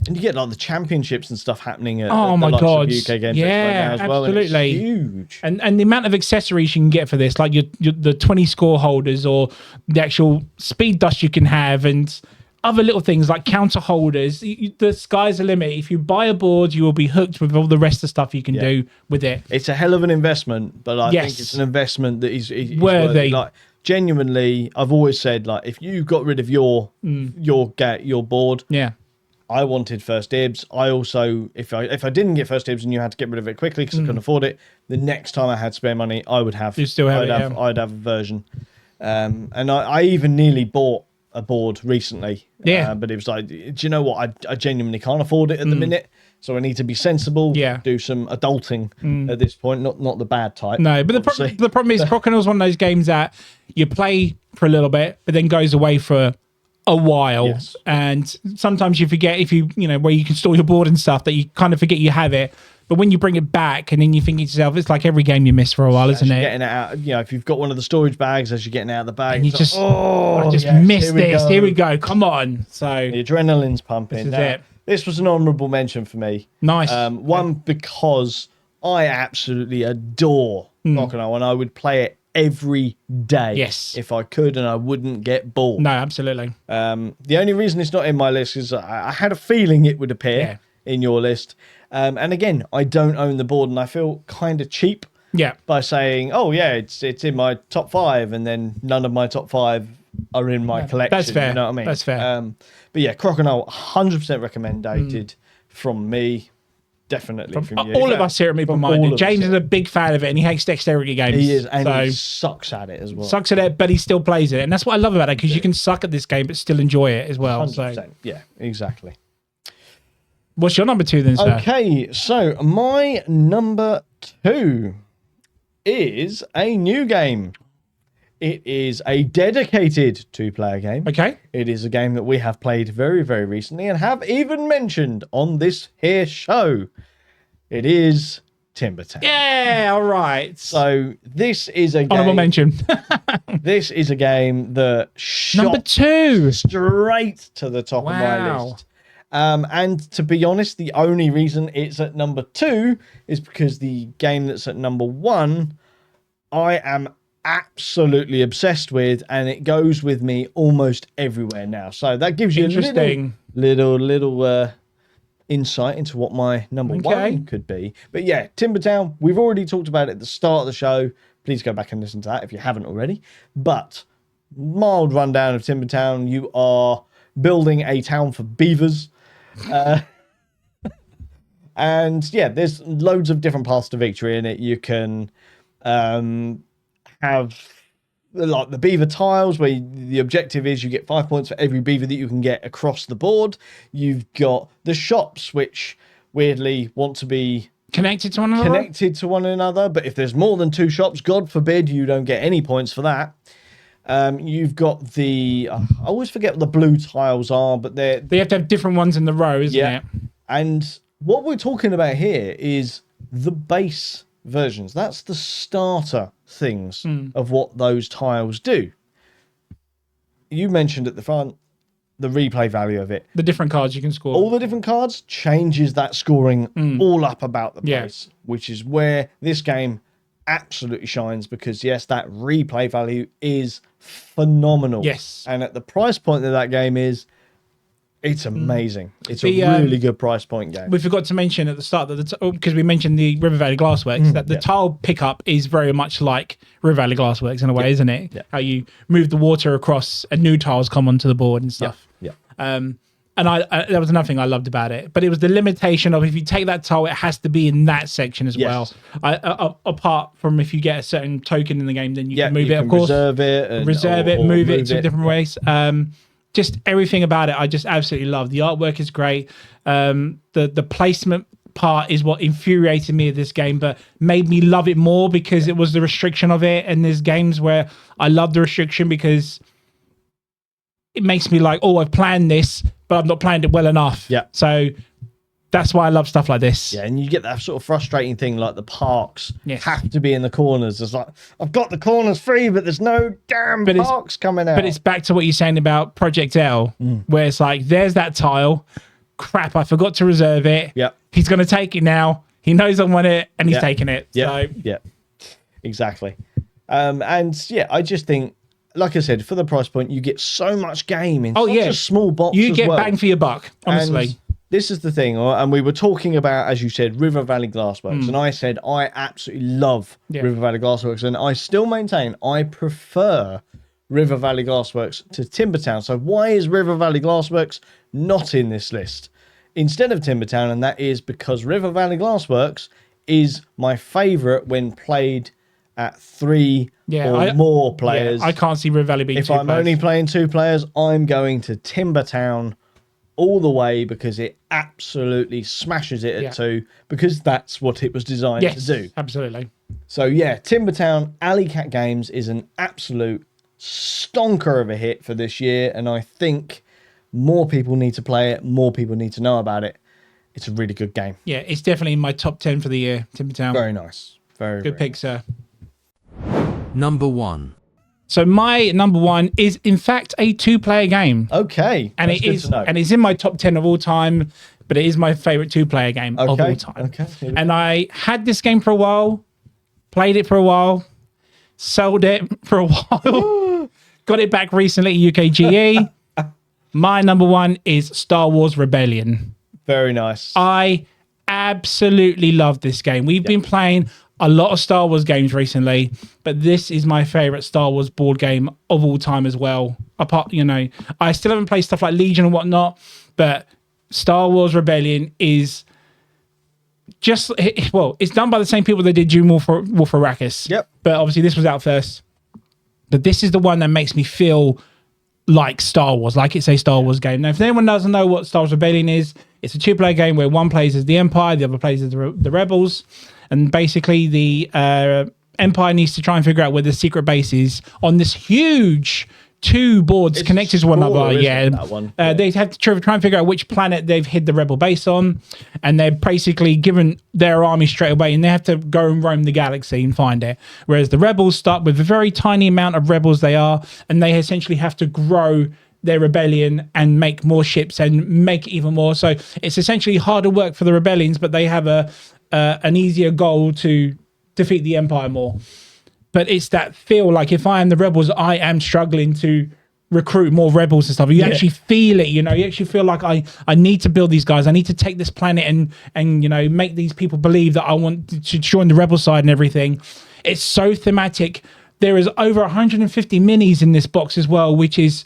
And you get like the championships and stuff happening at my God, of UK Games yeah, as well. Absolutely, and it's huge. And the amount of accessories you can get for this, like the 20 score holders or the actual speed dust you can have, and other little things like counter holders. The sky's the limit. If you buy a board, you will be hooked with all the rest of the stuff you can do with it. It's a hell of an investment, but I think it's an investment that is worthy. Like, genuinely, I've always said, like, if you got rid of your board, I wanted first dibs. I also, if I didn't get first dibs and you had to get rid of it quickly because I couldn't afford it, the next time I had spare money, I would have. You still have I'd have a version. And I even nearly bought a board recently. Yeah. But it was like, do you know what? I genuinely can't afford it at the minute. So I need to be sensible, do some adulting at this point, not the bad type. No, but the problem is Crokinole is one of those games that you play for a little bit, but then goes away for a while. Yes. And sometimes you forget where you can store your board and stuff, that you kind of forget you have it. But when you bring it back and then you think to yourself, it's like every game you miss for a while, isn't it? Getting it out, if you've got one of the storage bags as you're getting out of the bag, and you just, I just missed this. Here we go. Come on. So the adrenaline's pumping. This was an honourable mention for me. Nice. One, because I absolutely adore Crokinole, and I would play it every day if I could, and I wouldn't get bored. No, absolutely. The only reason it's not in my list is I had a feeling it would appear in your list. And again, I don't own the board, and I feel kind of cheap by saying, oh, yeah, it's in my top 5, and then none of my top 5 are in my collection. That's fair. You know what I mean? That's fair. But yeah, Crokinole, 100% recommended from me. Definitely from you. All of us here at Meeple Minded. James is a big fan of it, and he hates dexterity games. He is, and he sucks at it as well. Sucks at it, but he still plays it. And that's what I love about it, because you can suck at this game but still enjoy it as well. 100%. So. Yeah, exactly. What's your number 2 then, sir? Okay, so my number 2 is a new game. It is a dedicated 2-player game. Okay. It is a game that we have played very, very recently and have even mentioned on this here show. It is Timber Town. Yeah, all right. So this is a game... Honorable mention. This is a game that shot number 2 straight to the top of my list. And to be honest, the only reason it's at number 2 is because the game that's at number 1, I am absolutely obsessed with, and it goes with me almost everywhere now. So that gives you a little insight into what my number 1 could be. But yeah, Timber Town, we've already talked about it at the start of the show. Please go back and listen to that if you haven't already. But mild rundown of Timber Town: you are building a town for beavers. And yeah, there's loads of different paths to victory in it. You can have like the beaver tiles, where the objective is you get 5 points for every beaver that you can get across the board. You've got the shops, which weirdly want to be connected to one another. But if there's more than 2 shops, God forbid, you don't get any points for that. You've got the I always forget what the blue tiles are, but they have to have different ones in the row, isn't it? And what we're talking about here is the base versions. That's the starter things of what those tiles do. You mentioned at the front the replay value of it. The different cards you can score. All the different cards changes that scoring all up about the place, which is where this game absolutely shines, because yes, that replay value is phenomenal. Yes. And at the price point that game is, it's amazing. It's a really good price point game. We forgot to mention at the start that because we mentioned the River Valley Glassworks, that the tile pickup is very much like River Valley Glassworks in a way, isn't it? How you move the water across and new tiles come onto the board and stuff. And that was another thing I loved about it. But it was the limitation of, if you take that tile, it has to be in that section as well. Apart from if you get a certain token in the game, then you can move it, of course. Reserve it. Move it to different ways. Just everything about it, I just absolutely love. The artwork is great. The placement part is what infuriated me of this game, but made me love it more because it was the restriction of it. And there's games where I love the restriction because it makes me like, oh, I've planned this, but I've not planned it well enough. So that's why I love stuff like this. Yeah, and you get that sort of frustrating thing, like the parks have to be in the corners. It's like, I've got the corners free, but there's no damn parks coming out. But it's back to what you're saying about Project L, where it's like, there's that tile. Crap, I forgot to reserve it. He's going to take it now. He knows I want it, and he's taking it. Exactly. And yeah, I just think, like I said, for the price point, you get so much game in such a small box. You get bang for your buck, honestly. And this is the thing, and we were talking about, as you said, River Valley Glassworks, and I said I absolutely love River Valley Glassworks, and I still maintain I prefer River Valley Glassworks to Timber Town. So why is River Valley Glassworks not in this list instead of Timber Town? And that is because River Valley Glassworks is my favourite when played at 3 or more players. Yeah, I can't see River Valley being if 2 I'm players. only playing 2 players, I'm going to Timber Town all the way because it absolutely smashes it at 2 because that's what it was designed to do. Absolutely. So yeah, Timber Town Alley Cat Games is an absolute stonker of a hit for this year, and I think more people need to play it, more people need to know about it. It's a really good game. Yeah, it's definitely in my top 10 for the year, Timber Town. Very nice. Very good pick, sir. Number 1. So my number 1 is in fact a 2-player game. Okay. And it is, and it's in my top 10 of all time, but it is my favorite 2-player game of all time. Okay. And I had this game for a while, played it for a while, sold it for a while, got it back recently at UKGE. My number 1 is Star Wars Rebellion. Very nice. I absolutely love this game. We've been playing a lot of Star Wars games recently, but this is my favorite Star Wars board game of all time as well. Apart, I still haven't played stuff like Legion and whatnot, but Star Wars Rebellion is just, it's done by the same people that did Dune War for Arrakis. Yep. But obviously this was out first. But this is the one that makes me feel like Star Wars, like it's a Star Wars game. Now, if anyone doesn't know what Star Wars Rebellion is, it's a 2-player game where one plays as the Empire, the other plays as the Rebels. And basically the Empire needs to try and figure out where the secret base is on this huge 2 boards connected to one another. They have to try and figure out which planet they've hid the rebel base on, and they're basically given their army straight away, and they have to go and roam the galaxy and find it. Whereas the rebels start with a very tiny amount of rebels they are, and they essentially have to grow their rebellion and make more ships and make even more. So it's essentially harder work for the rebellions, but they have an easier goal to defeat the Empire more. But it's that feel like if I am the rebels, I am struggling to recruit more rebels and stuff. You actually feel it, you actually feel like I need to build these guys. I need to take this planet and make these people believe that I want to join the rebel side and everything. It's so thematic. There is over 150 minis in this box as well, which is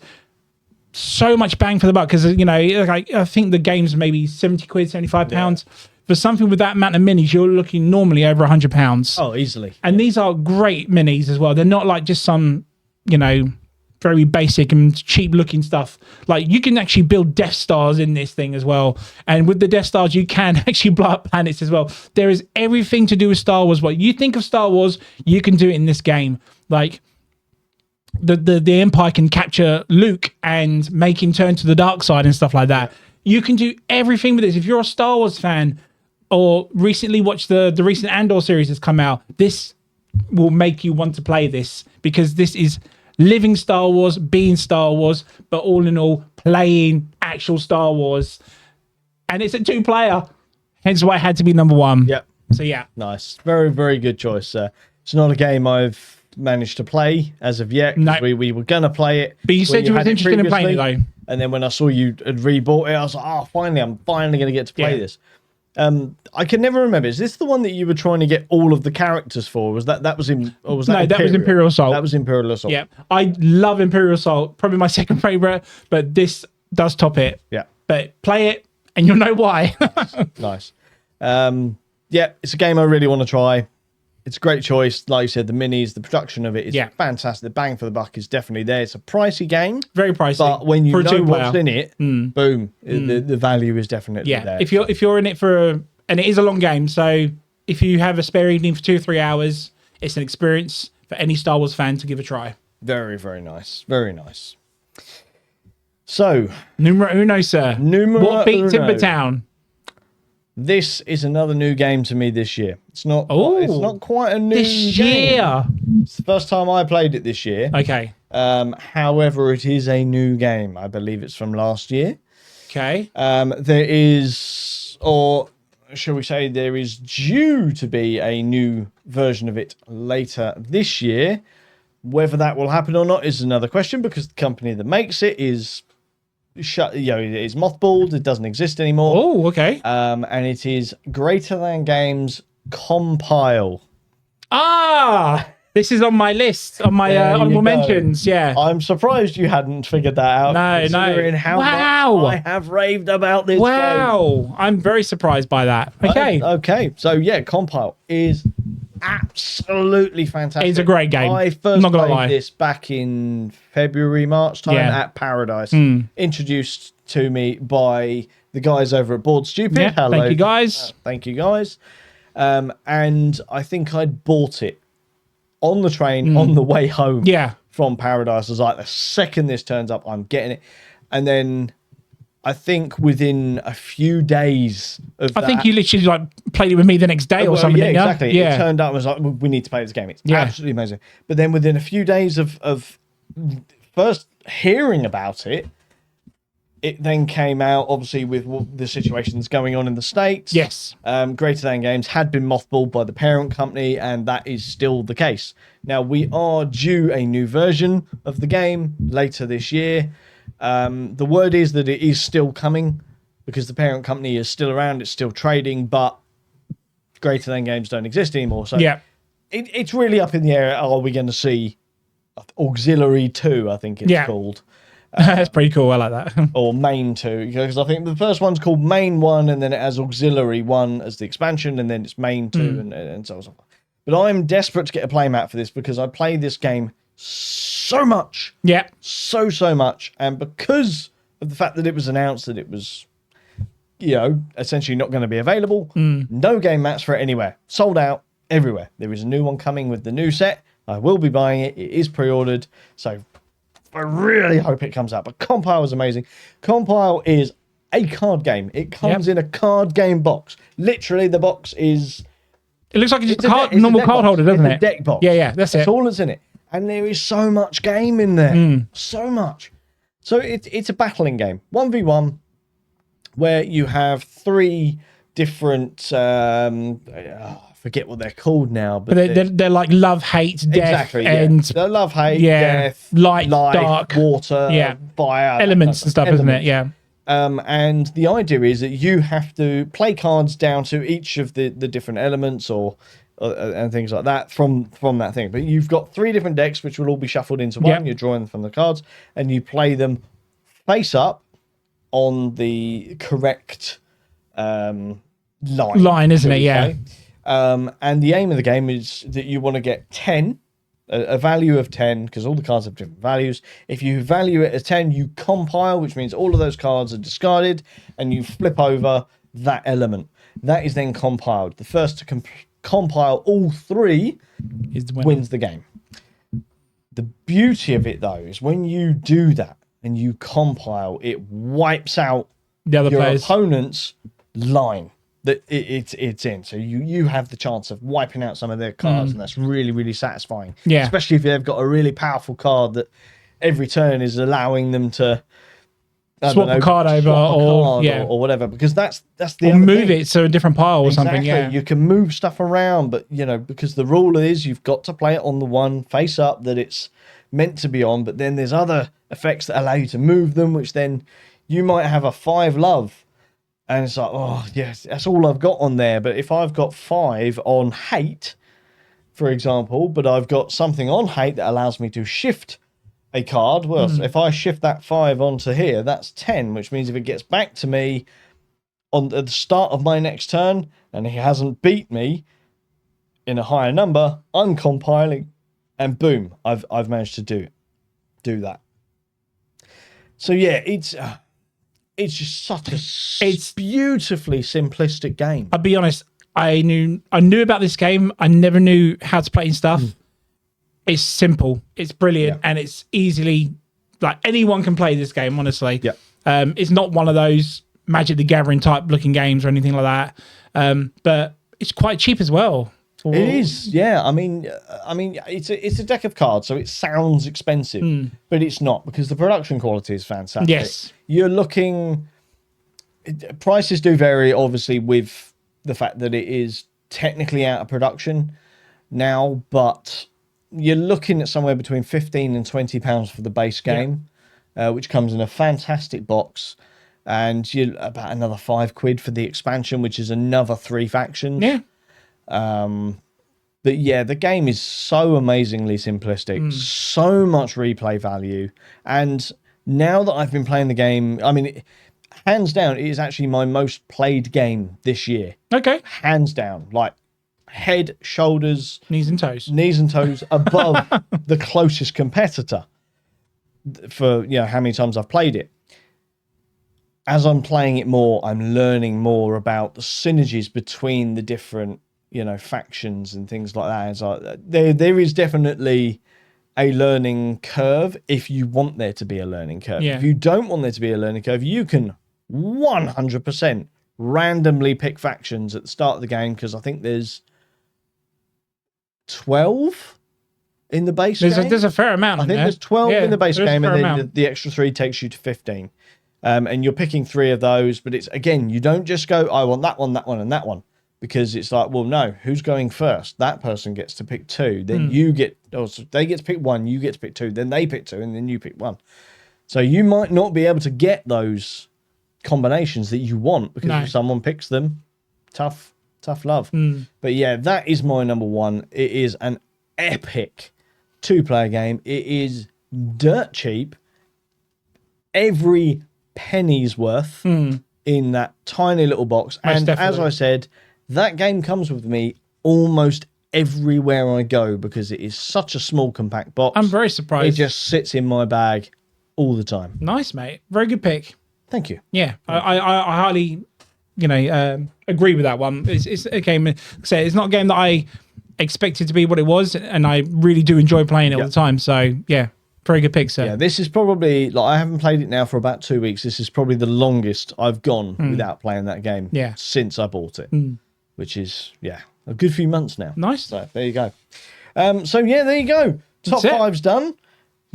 so much bang for the buck because, I think the game's maybe 70 quid, 75 pounds. For something with that amount of minis, you're looking normally over £100. Oh, easily. And these are great minis as well. They're not like just some, very basic and cheap looking stuff. Like you can actually build Death Stars in this thing as well. And with the Death Stars, you can actually blow up planets as well. There is everything to do with Star Wars. What you think of Star Wars, you can do it in this game. Like the Empire can capture Luke and make him turn to the dark side and stuff like that. You can do everything with this. If you're a Star Wars fan, or recently watched the recent Andor series that's come out, this will make you want to play this because this is living Star Wars, being Star Wars, but all in all, playing actual Star Wars. And it's a 2-player, hence why it had to be number 1. Yep. So, yeah. Nice. Very, very good choice, sir. It's not a game I've managed to play as of yet. No. We were going to play it. But you said you were interested in playing it, though. And then when I saw you had rebought it, I was like, I'm finally going to get to play this. I can never remember. Is this the one that you were trying to get all of the characters for? Was that was in, or was that? No, that was Imperial Assault. That was Imperial Assault. Yeah, I love Imperial Assault. Probably my second favorite, but this does top it. Yeah, but play it and you'll know why. Nice. Yeah, it's a game I really want to try. It's a great choice. Like you said, the minis, the production of it is fantastic. The bang for the buck is definitely there. It's a pricey game. Very pricey. But when you know what's in it, boom, the value is definitely there. If you're in it and it is a long game, so if you have a spare evening for 2 or 3 hours, it's an experience for any Star Wars fan to give a try. Very, very nice. Very nice. So, numero uno, sir. What beat Timber Town? This is another new game to me this year. It's not quite a new this year. It's the first time I played it this year. Okay. However, it is a new game. I believe it's from last year. Okay. There is, or shall we say, there is due to be a new version of it later this year. Whether that will happen or not is another question because the company that makes it is shut, it is mothballed. It doesn't exist anymore. Oh, okay. And it is Greater Than Games Compile. This is on my list, on my honorable mentions. Yeah, I'm surprised you hadn't figured that out. No. How much I have raved about this game. I'm very surprised by that. Okay. Okay. So yeah, Compile is absolutely fantastic. It's a great game. I first Not gonna played lie. this back in February, March time at Paradise. Introduced to me by the guys over at Board Stupid. Yeah, Hello. thank you guys. Thank you guys. And I think I'd bought it on the train on the way home from Paradise. I was like, the second this turns up, I'm getting it. And then I think within a few days of I think you literally like played it with me the next day or something. Yeah, exactly. Yeah. It turned up and was like, we need to play this game. It's absolutely amazing. But then within a few days of first hearing about it, it then came out, obviously, with the situations going on in the States. Yes. Greater Than Games had been mothballed by the parent company, and that is still the case. Now, we are due a new version of the game later this year. The word is that it is still coming because the parent company is still around, it's still trading, but Greater Than Games don't exist anymore. So it's really up in the air. Are we going to see Auxiliary 2, I think it's called? That's pretty cool. I like that. Or Main 2, because I think the first one's called Main 1, and then it has Auxiliary 1 as the expansion, and then it's Main 2, and so on. But I'm desperate to get a playmat for this because I play this game so much. Yeah. So much. And because of the fact that it was announced that it was, essentially not going to be available, no game mats for it anywhere. Sold out everywhere. There is a new one coming with the new set. I will be buying it. It is pre-ordered. So I really hope it comes out. But Compile is amazing. Compile is a card game. It comes in a card game box. Literally, the box is... It looks like it's a normal card holder, doesn't it? It's a deck box. Yeah, that's it. That's all that's in it. And there is so much game in there. So much. So it's a battling game. 1v1, where you have 3 different... I forget what they're called now. But they're like love, hate, death, and... They're love, hate, death, light, dark, water, fire. Elements and stuff, isn't it? Yeah. And the idea is that you have to play cards down to each of the different elements and things like that from that thing. But you've got 3 different decks, which will all be shuffled into one. You're drawing from the cards, and you play them face up on the correct line, isn't it? Yeah. And the aim of the game is that you want to get 10, a value of 10, because all the cards have different values. If you value it as 10, you compile, which means all of those cards are discarded, and you flip over that element. That is then compiled. The first to compile all 3 wins the game. The beauty of it, though, is when you do that and you compile, it wipes out your opponent's line that it's in. So you have the chance of wiping out some of their cards, and that's really, really satisfying. Yeah. Especially if they've got a really powerful card that every turn is allowing them to swap a card over or whatever, because that's the or move it to a different pile or something. Yeah, you can move stuff around, but because the rule is you've got to play it on the one face up that it's meant to be on, but then there's other effects that allow you to move them, which then you might have a 5 love, and it's like, oh yes, that's all I've got on there. But if I've got 5 on hate, for example, but I've got something on hate that allows me to shift a card, well, if I shift that 5 onto here, that's 10, which means if it gat back to me at the start of my next turn and he hasn't beat me in a higher number, I'm compiling, and boom, I've managed to do that. So yeah, it's just such a beautifully simplistic game. I'll be honest, I knew about this game. I never knew how to play and stuff. It's simple, it's brilliant, and it's easily, like, anyone can play this game, honestly. Yeah. It's not one of those Magic the Gathering type looking games or anything like that. But it's quite cheap as well. It is, yeah. I mean, it's a deck of cards, so it sounds expensive, but it's not, because the production quality is fantastic. Yes. You're looking... Prices do vary, obviously, with the fact that it is technically out of production now, but you're looking at somewhere between £15 and £20 for the base game, which comes in a fantastic box, and you're about another £5 for the expansion, which is another 3 factions. Yeah. But yeah, the game is so amazingly simplistic, so much replay value. And now that I've been playing the game, I mean, hands down, it is actually my most played game this year. Okay. Hands down, like head, shoulders, knees and toes above the closest competitor for how many times I've played it. As I'm playing it more, I'm learning more about the synergies between the different factions and things like that. It's like there is definitely a learning curve if you want there to be a learning curve. Yeah. If you don't want there to be a learning curve, you can 100% randomly pick factions at the start of the game, because I think there's 12 in the base game. There's a fair amount. I think there's 12 in the base game, and then the extra 3 takes you to 15. And you're picking 3 of those, but it's, again, you don't just go, I want that one, and that one. Because it's like, well, no, who's going first? That person gets to pick 2. Then so they get to pick 1, you get to pick 2, then they pick 2, and then you pick 1. So you might not be able to get those combinations that you want, because if someone picks them, tough love. But yeah, that is my number 1. It is an epic 2-player game. It is dirt cheap. Every penny's worth in that tiny little box. And as I said, that game comes with me almost everywhere I go, because it is such a small, compact box. I'm very surprised. It just sits in my bag all the time. Nice, mate. Very good pick. Thank you. Yeah, I highly, agree with that one. It's a game. It's not a game that I expected to be what it was, and I really do enjoy playing it all the time. So yeah, very good pick, sir. Yeah, this is probably, I haven't played it now for about 2 weeks. This is probably the longest I've gone without playing that game since I bought it, which is, a good few months now. Nice. So there you go. There you go. Top 5's done.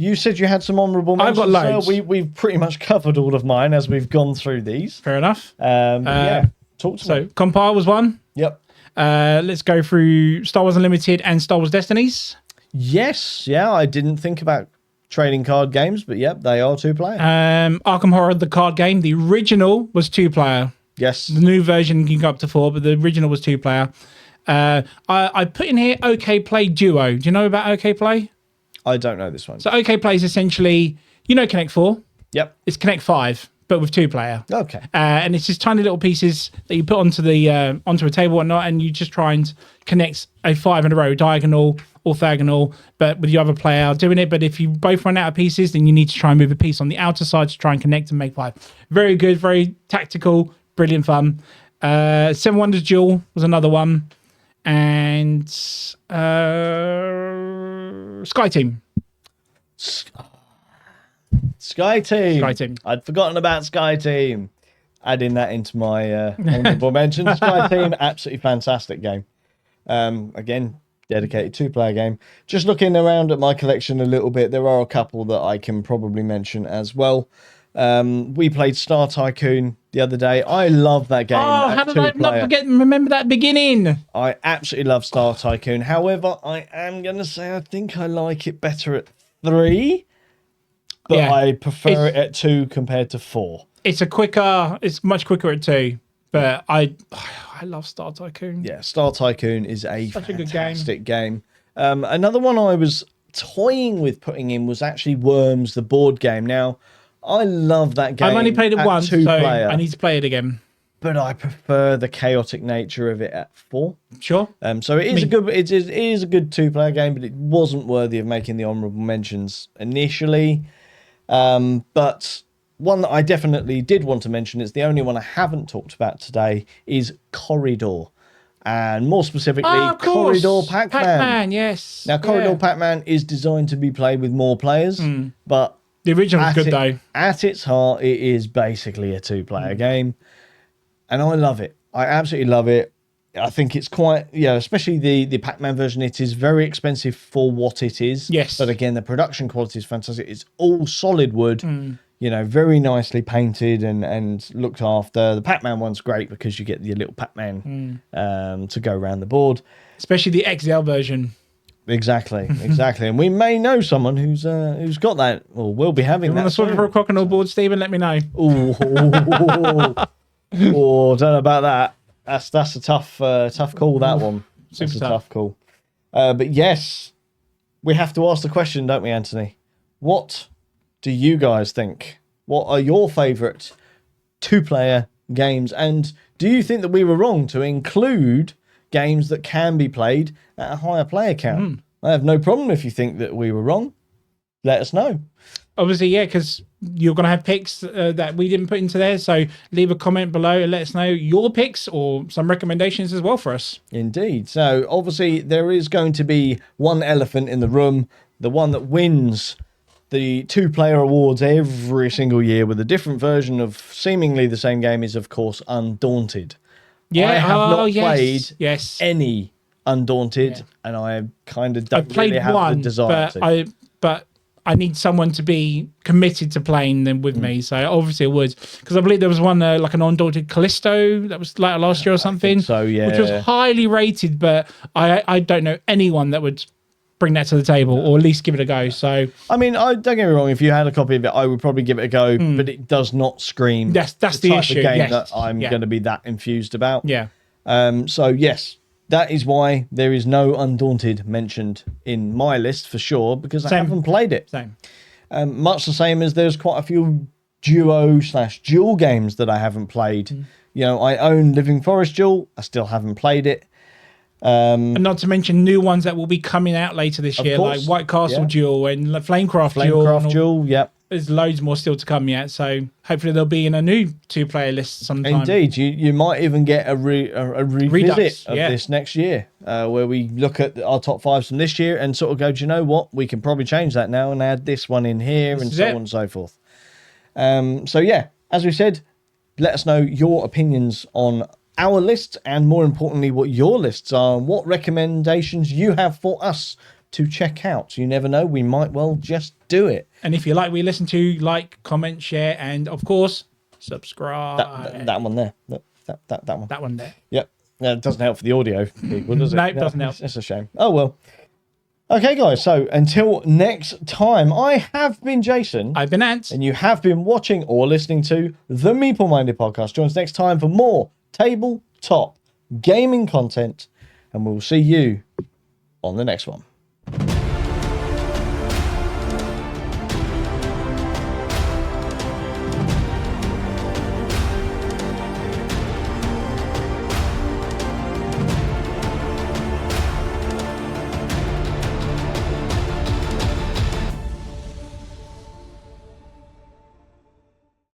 You said you had some honourable mentions. I've got loads. We've pretty much covered all of mine as we've gone through these. Fair enough. Talk to me. Compile was one. Yep. Let's go through Star Wars Unlimited and Star Wars Destinies. Yes. Yeah, I didn't think about trading card games, but yep, they are 2-player. Arkham Horror, the card game. The original was 2-player. Yes. The new version can go up to 4, but the original was 2-player. I put in here OK Play Duo. Do you know about OK Play? I don't know this one. So OK Play is essentially, Connect 4? Yep. It's Connect 5, but with 2-player. Okay. And it's just tiny little pieces that you put onto a table or whatnot, and you just try and connect a 5 in a row, diagonal, orthogonal, but with the other player doing it. But if you both run out of pieces, then you need to try and move a piece on the outer side to try and connect and make 5. Very good, very tactical, brilliant fun. 7 Wonders Duel was another one. And Sky Team. Sky Team. Sky Team. I'd forgotten about Sky Team. Adding that into my honorable mention. Sky Team, absolutely fantastic game. Again, dedicated 2-player game. Just looking around at my collection a little bit, there are a couple that I can probably mention as well. We played Star Tycoon the other day. I love that game. Oh, how did I not remember that beginning? I absolutely love Star Tycoon. However, I am going to say I think I like it better at 3, but I prefer it at 2 compared to 4. It's much quicker at 2, but I love Star Tycoon. Yeah, Star Tycoon is such a good game. Another one I was toying with putting in was actually Worms, the board game. Now, I love that game. I've only played it once, so 2-player, I need to play it again. but I prefer the chaotic nature of it at 4. Sure. So it is a good 2-player game, but it wasn't worthy of making the honourable mentions initially. But one that I definitely did want to mention, it's the only one I haven't talked about today, is Corridor. And more specifically, Corridor Pac-Man. Pac-Man, yes. Now, Corridor Pac-Man is designed to be played with more players, but the original was good, though. At its heart, it is basically a 2-player game. And I love it. I absolutely love it. I think it's quite, especially the Pac-Man version, it is very expensive for what it is. Yes. But again, the production quality is fantastic. It's all solid wood, very nicely painted and looked after. The Pac-Man one's great because you get your little Pac-Man to go around the board. Especially the XL version. Exactly. And we may know someone who's got that or will be having that. Want to swap for a crocodile board, Stephen? Let me know. Oh, don't know about that. That's a tough call, that one. That's a tough call. But yes, we have to ask the question, don't we, Anthony? What do you guys think? What are your favourite 2-player games? And do you think that we were wrong to include games that can be played at a higher player count. I have no problem if you think that we were wrong. Let us know. Obviously, yeah, because you're going to have picks that we didn't put into there. So leave a comment below and let us know your picks or some recommendations as well for us. Indeed. So obviously there is going to be one elephant in the room, the one that wins the 2-player awards every single year with a different version of seemingly the same game is, of course, Undaunted. Yeah, I have not played yes. any Undaunted, and I kind of don't really have the desire to. But I need someone to be committed to playing them with me. So obviously I would, because I believe there was one like an Undaunted Callisto that was like last year or something. So yeah, which was highly rated, but I don't know anyone that would bring that to the table or at least give it a go. So I mean, don't get me wrong. If you had a copy of it, I would probably give it a go. But it does not scream. That's the type issue. Of game Yes. that I'm going to be that infused about. Yeah. So yes. That is why there is no Undaunted mentioned in my list for sure, because I haven't played it. Same. Much the same as there's quite a few duo/duel games that I haven't played. You know, I own Living Forest Duel. I still haven't played it. And not to mention new ones that will be coming out later this year, course, like White Castle Duel and Flamecraft Flamecraft Duel, yep. There's loads more still to come yet, so hopefully they'll be in a new 2-player list sometime. Indeed, you might even get a revisit Redux, of this next year, where we look at our top 5s from this year and sort of go, do you know what? We can probably change that now and add this one in here and so on and so forth. So yeah, as we said, let us know your opinions on our lists and more importantly, what your lists are and what recommendations you have for us to check out. You never know, we might well just do it. And if you like what you listen to, like, comment, share, and of course, subscribe. That one there. That one. That one there. Yep. No, it doesn't help for the audio people, does it? No, it doesn't help. It's a shame. Oh, well. Okay, guys. So until next time, I have been Jason. I've been Ant. And you have been watching or listening to the Meeple Minded Podcast. Join us next time for more tabletop gaming content. And we'll see you on the next one.